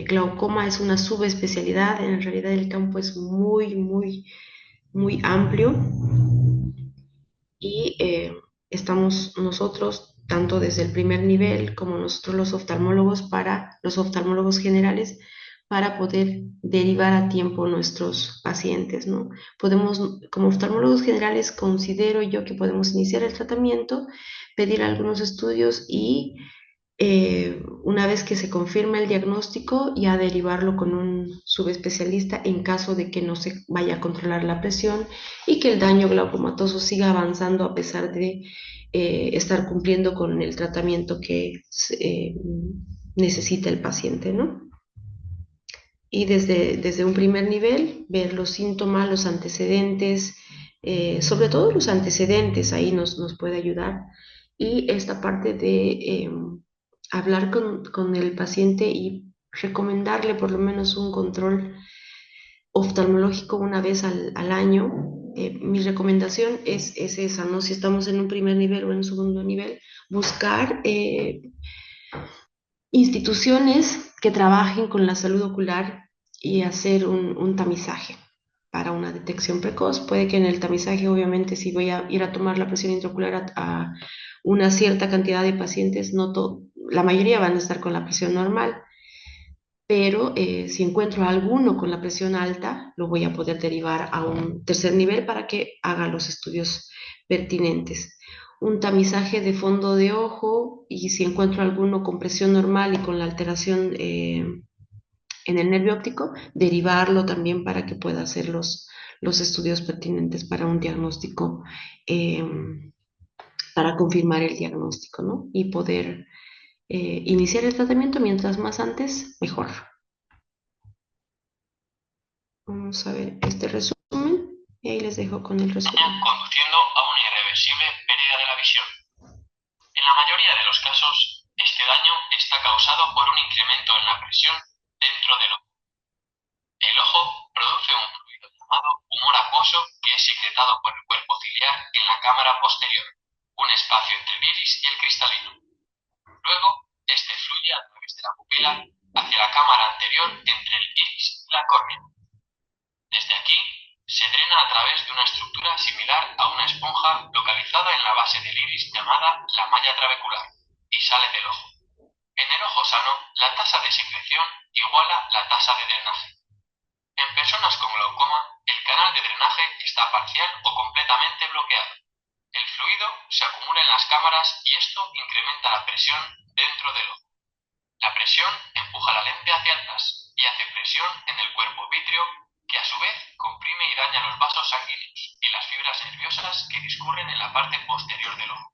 glaucoma es una subespecialidad, en realidad el campo es muy amplio y estamos nosotros, tanto desde el primer nivel como nosotros los oftalmólogos generales, para poder derivar a tiempo nuestros pacientes, ¿no? Podemos, como oftalmólogos generales, considero yo que podemos iniciar el tratamiento, pedir algunos estudios y una vez que se confirme el diagnóstico, ya derivarlo con un subespecialista en caso de que no se vaya a controlar la presión y que el daño glaucomatoso siga avanzando a pesar de estar cumpliendo con el tratamiento que necesita el paciente, ¿no? Y desde un primer nivel, ver los síntomas, los antecedentes, sobre todo los antecedentes, ahí nos puede ayudar. Y esta parte de hablar con el paciente y recomendarle por lo menos un control oftalmológico una vez al año. Mi recomendación es esa, ¿no? Si estamos en un primer nivel o en un segundo nivel, buscar instituciones que trabajen con la salud ocular y hacer un tamizaje para una detección precoz. Puede que en el tamizaje, obviamente, si voy a ir a tomar la presión intraocular a una cierta cantidad de pacientes, no la mayoría van a estar con la presión normal, pero si encuentro a alguno con la presión alta, lo voy a poder derivar a un tercer nivel para que haga los estudios pertinentes. Un tamizaje de fondo de ojo y si encuentro alguno con presión normal y con la alteración en el nervio óptico, derivarlo también para que pueda hacer los estudios pertinentes para un diagnóstico, eh, para confirmar el diagnóstico, ¿no? Y poder iniciar el tratamiento mientras más antes, mejor. Vamos a ver este resumen y ahí les dejo con el resumen. Conduciendo a una irreversible pérdida de la visión. En la mayoría de los casos, este daño está causado por un incremento en la presión dentro del ojo. El ojo produce un fluido llamado humor acuoso que es secretado por el cuerpo ciliar en la cámara posterior, un espacio entre el iris y el cristalino. Luego, este fluye a través de la pupila hacia la cámara anterior entre el iris y la córnea. Desde aquí, se drena a través de una estructura similar a una esponja localizada en la base del iris llamada la malla trabecular y sale del ojo. En el ojo sano, la tasa de secreción iguala la tasa de drenaje. En personas con glaucoma, el canal de drenaje está parcial o completamente bloqueado. El fluido se acumula en las cámaras y esto incrementa la presión dentro del ojo. La presión empuja la lente hacia atrás y hace presión en el cuerpo vítreo, que a su vez comprime y daña los vasos sanguíneos y las fibras nerviosas que discurren en la parte posterior del ojo.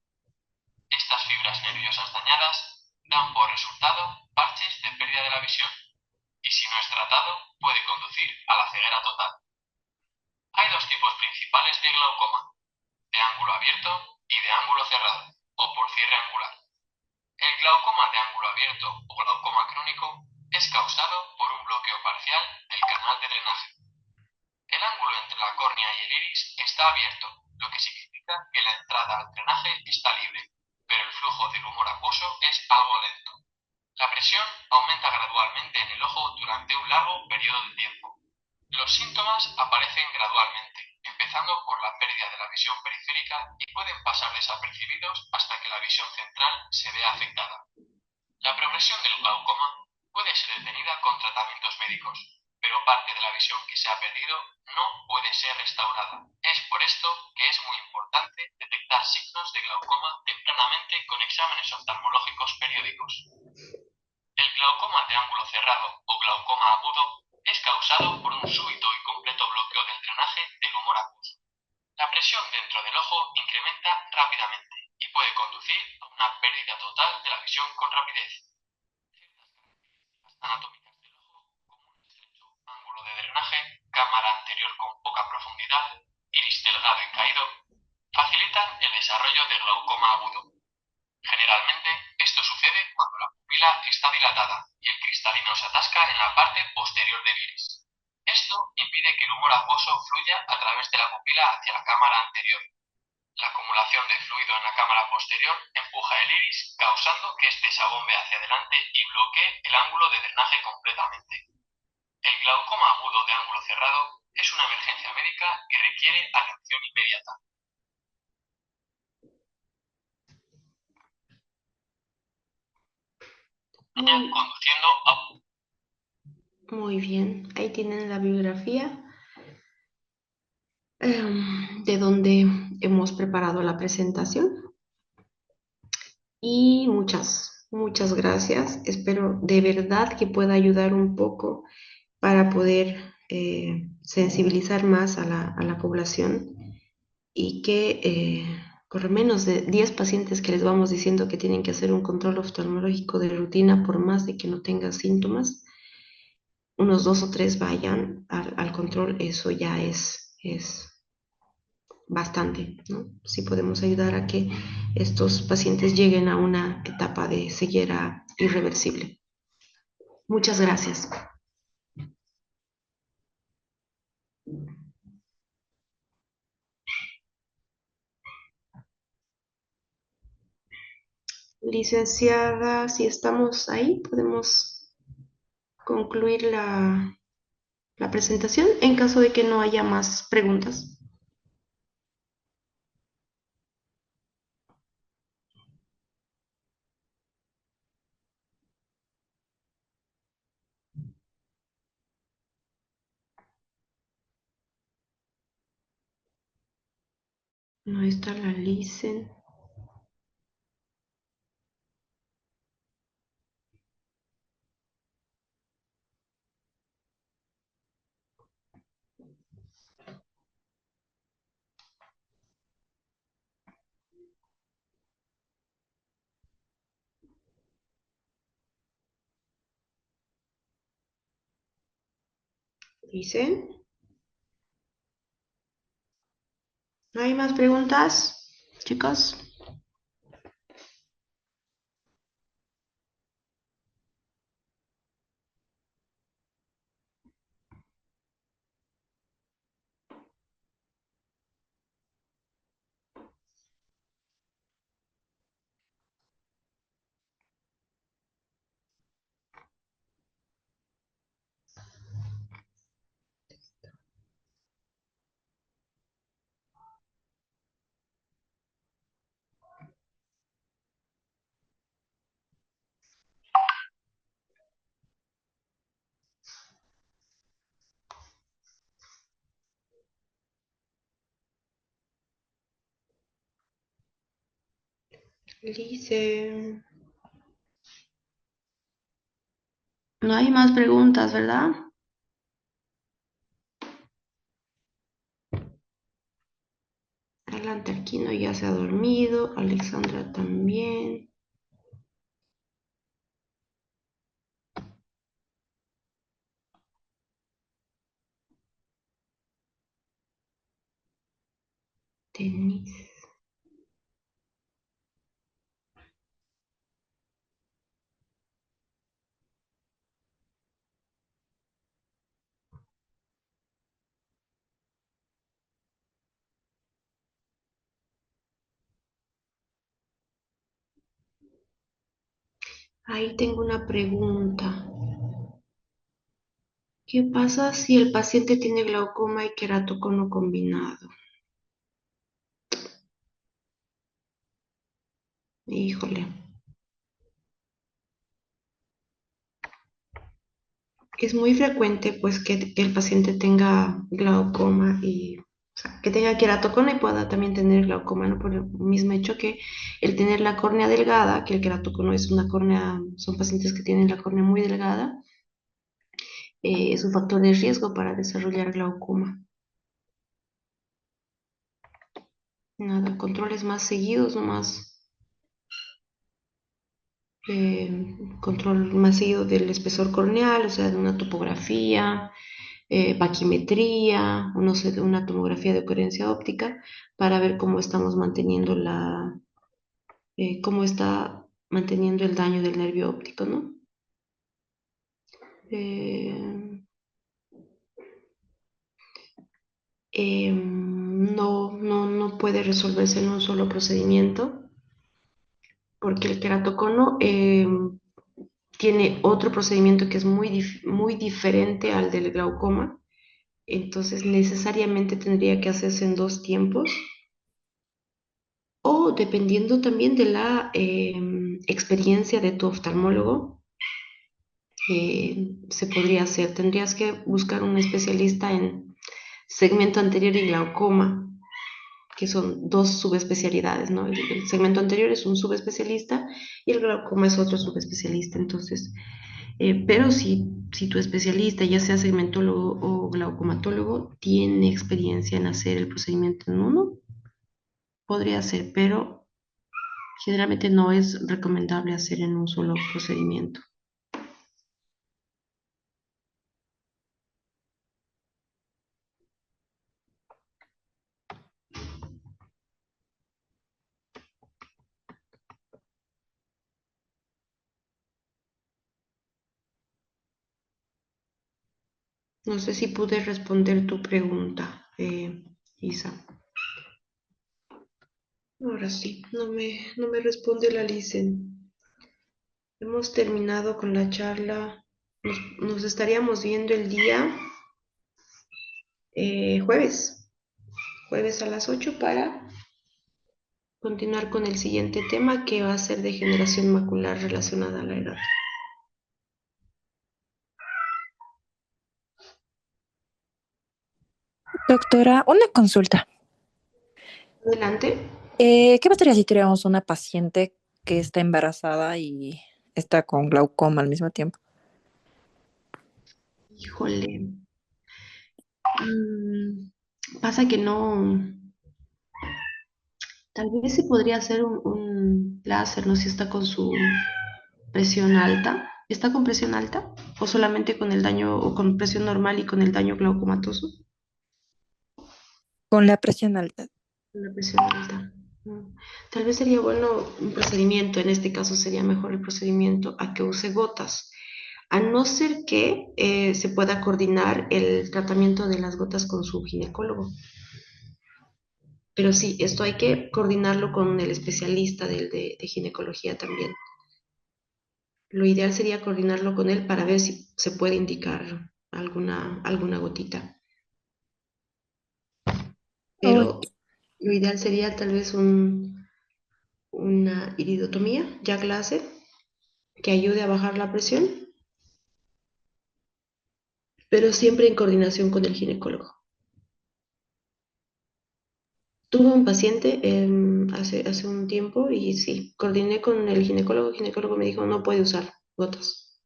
Estas fibras nerviosas dañadas dan por resultado parches de pérdida de la visión, y si no es tratado, puede conducir a la ceguera total. Hay dos tipos principales de glaucoma, de ángulo abierto y de ángulo cerrado, o por cierre angular. El glaucoma de ángulo abierto o glaucoma crónico es causado por un bloqueo parcial del canal de drenaje. El ángulo entre la córnea y el iris está abierto, lo que significa que la entrada al drenaje está libre, pero el flujo del humor acuoso es algo lento. La presión aumenta gradualmente en el ojo durante un largo periodo de tiempo. Los síntomas aparecen gradualmente, empezando por la pérdida de la visión periférica y pueden pasar desapercibidos hasta que la visión central se vea afectada. La progresión del glaucoma puede ser detenida con tratamientos médicos, pero parte de la visión que se ha perdido no puede ser restaurada. Es por esto que es muy importante detectar signos de glaucoma tempranamente con exámenes oftalmológicos periódicos. El glaucoma de ángulo cerrado o glaucoma agudo es causado por un súbito y completo bloqueo del drenaje del humor acuoso. La presión dentro del ojo incrementa rápidamente y puede conducir a una pérdida total de la visión con rapidez. Ciertas características anatómicas del ojo, como un estrecho ángulo de drenaje, cámara anterior con poca profundidad, iris delgado y caído, facilitan el desarrollo de glaucoma agudo. Generalmente, esto sucede cuando la pupila está dilatada y el cristalino se atasca en la parte posterior del iris. Esto impide que el humor acuoso fluya a través de la pupila hacia la cámara anterior. La acumulación de fluido en la cámara posterior empuja el iris, causando que éste se abombe hacia adelante y bloquee el ángulo de drenaje completamente. El glaucoma agudo de ángulo cerrado es una emergencia médica y requiere atención inmediata. Niña conduciendo a... Muy bien, ahí tienen la bibliografía de donde hemos preparado la presentación. Y muchas gracias. Espero de verdad que pueda ayudar un poco para poder sensibilizar más a la población y que por lo menos de 10 pacientes que les vamos diciendo que tienen que hacer un control oftalmológico de rutina, por más de que no tengan síntomas, unos 2 o 3 vayan al control, eso ya es bastante, ¿no? Si podemos ayudar a que estos pacientes lleguen a una etapa de ceguera irreversible. Muchas gracias. Licenciada, si estamos ahí, podemos concluir la presentación en caso de que no haya más preguntas. No está la licen. Licen. ¿No hay más preguntas, chicos? Licen. No hay más preguntas, ¿verdad? Alan Tarquino ya se ha dormido, Alexandra también. Denise. Ahí tengo una pregunta. ¿Qué pasa si el paciente tiene glaucoma y queratocono combinado? Híjole. Es muy frecuente pues que el paciente tenga glaucoma y o sea, que tenga queratocono y pueda también tener glaucoma, ¿no? Por el mismo hecho que el tener la córnea delgada, que el queratocono es una córnea, son pacientes que tienen la córnea muy delgada, es un factor de riesgo para desarrollar glaucoma. Nada, controles más seguidos, nomás control más seguido del espesor corneal, o sea, de una topografía, paquimetría, no sé, de una tomografía de coherencia óptica, para ver cómo estamos manteniendo cómo está manteniendo el daño del nervio óptico, ¿no? no puede resolverse en un solo procedimiento, porque el queratocono tiene otro procedimiento que es muy diferente al del glaucoma, entonces necesariamente tendría que hacerse en dos tiempos o dependiendo también de la experiencia de tu oftalmólogo, se podría hacer. Tendrías que buscar un especialista en segmento anterior y glaucoma, que son dos subespecialidades, ¿no? El segmento anterior es un subespecialista y el glaucoma es otro subespecialista. Entonces, pero si tu especialista, ya sea segmentólogo o glaucomatólogo, tiene experiencia en hacer el procedimiento en uno, podría ser, pero generalmente no es recomendable hacer en un solo procedimiento. No sé si pude responder tu pregunta, Isa. Ahora sí, no me responde la licen. Hemos terminado con la charla. Nos estaríamos viendo el día jueves, jueves a las 8 para continuar con el siguiente tema que va a ser degeneración macular relacionada a la edad. Doctora, una consulta. Adelante. ¿Qué pasaría si tuviéramos una paciente que está embarazada y está con glaucoma al mismo tiempo? Híjole. Pasa que no. Tal vez se podría hacer un láser, ¿no? Si está con su presión alta. ¿Está con presión alta? ¿O solamente con el daño, o con presión normal y con el daño glaucomatoso? Con la presión alta. La presión alta. Tal vez sería bueno un procedimiento, en este caso sería mejor el procedimiento a que use gotas, a no ser que se pueda coordinar el tratamiento de las gotas con su ginecólogo. Pero sí, esto hay que coordinarlo con el especialista de ginecología también. Lo ideal sería coordinarlo con él para ver si se puede indicar alguna gotita. Oh, Pero lo ideal sería tal vez una iridotomía, Jack láser, que ayude a bajar la presión, pero siempre en coordinación con el ginecólogo. Tuve un paciente hace un tiempo y sí, coordiné con el ginecólogo me dijo no puede usar gotas.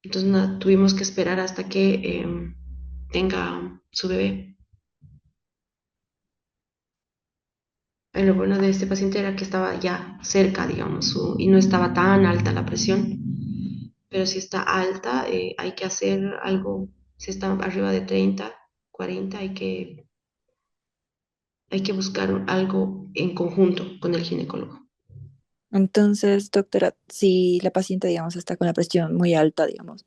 Entonces nada, tuvimos que esperar hasta que tenga su bebé. Lo bueno de este paciente era que estaba ya cerca, digamos, y no estaba tan alta la presión. Pero si está alta, hay que hacer algo. Si está arriba de 30, 40, hay que buscar algo en conjunto con el ginecólogo. entonces, doctora, si la paciente, digamos, está con la presión muy alta, digamos,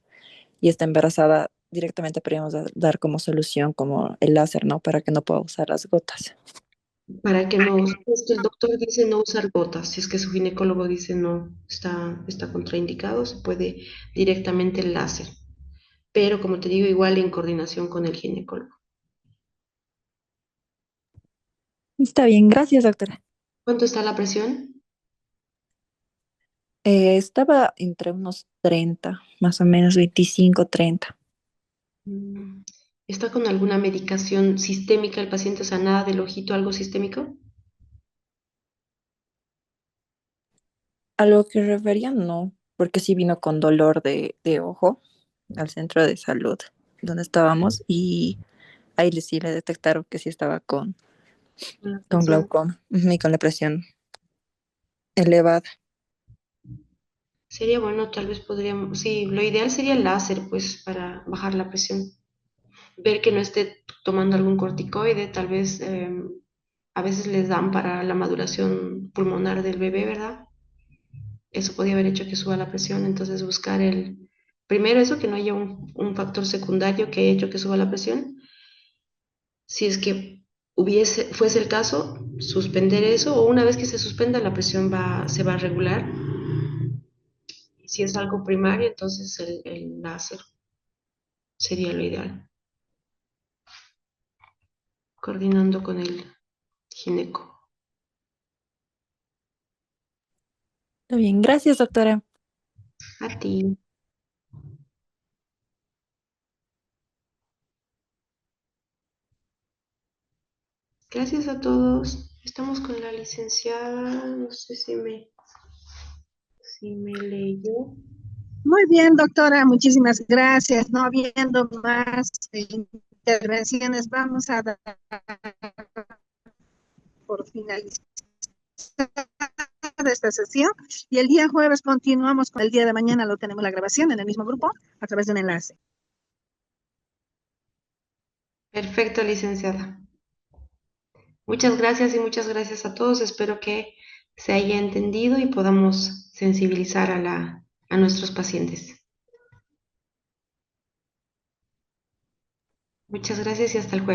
y está embarazada, directamente podríamos dar como solución como el láser, ¿no? Para que no pueda usar las gotas. Para que no, esto el doctor dice no usar gotas, si es que su ginecólogo dice no, está contraindicado, se puede directamente el láser. Pero como te digo, igual en coordinación con el ginecólogo. Está bien, gracias, doctora. ¿Cuánto está la presión? Estaba entre unos 30, más o menos 25, 30. Mm, ¿Está con alguna medicación sistémica el paciente? O sea, nada del ojito, algo sistémico. A lo que refería, no, porque sí vino con dolor de ojo al centro de salud donde estábamos y ahí sí le detectaron que sí estaba La con presión. glaucoma y con la presión elevada. Sería bueno, tal vez podríamos, sí, lo ideal sería el láser, pues, para bajar la presión. Ver que no esté tomando algún corticoide, tal vez a veces les dan para la maduración pulmonar del bebé, ¿verdad? Eso podría haber hecho que suba la presión, entonces buscar primero eso, que no haya un factor secundario que haya hecho que suba la presión. si es que fuese el caso, suspender eso, o una vez que se suspenda, la presión se va a regular. Si es algo primario, entonces el láser sería lo ideal, coordinando con el gineco. Muy bien, gracias, doctora. A ti. Gracias a todos. Estamos con la licenciada, no sé si me leyó. Muy bien, doctora, muchísimas gracias. No habiendo más intervenciones, vamos a dar por finalizada esta sesión y el día jueves continuamos con el día de mañana, lo tenemos la grabación en el mismo grupo a través de un enlace. Perfecto, licenciada. Muchas gracias y muchas gracias a todos. Espero que se haya entendido y podamos sensibilizar a nuestros pacientes. Muchas gracias y hasta el jueves.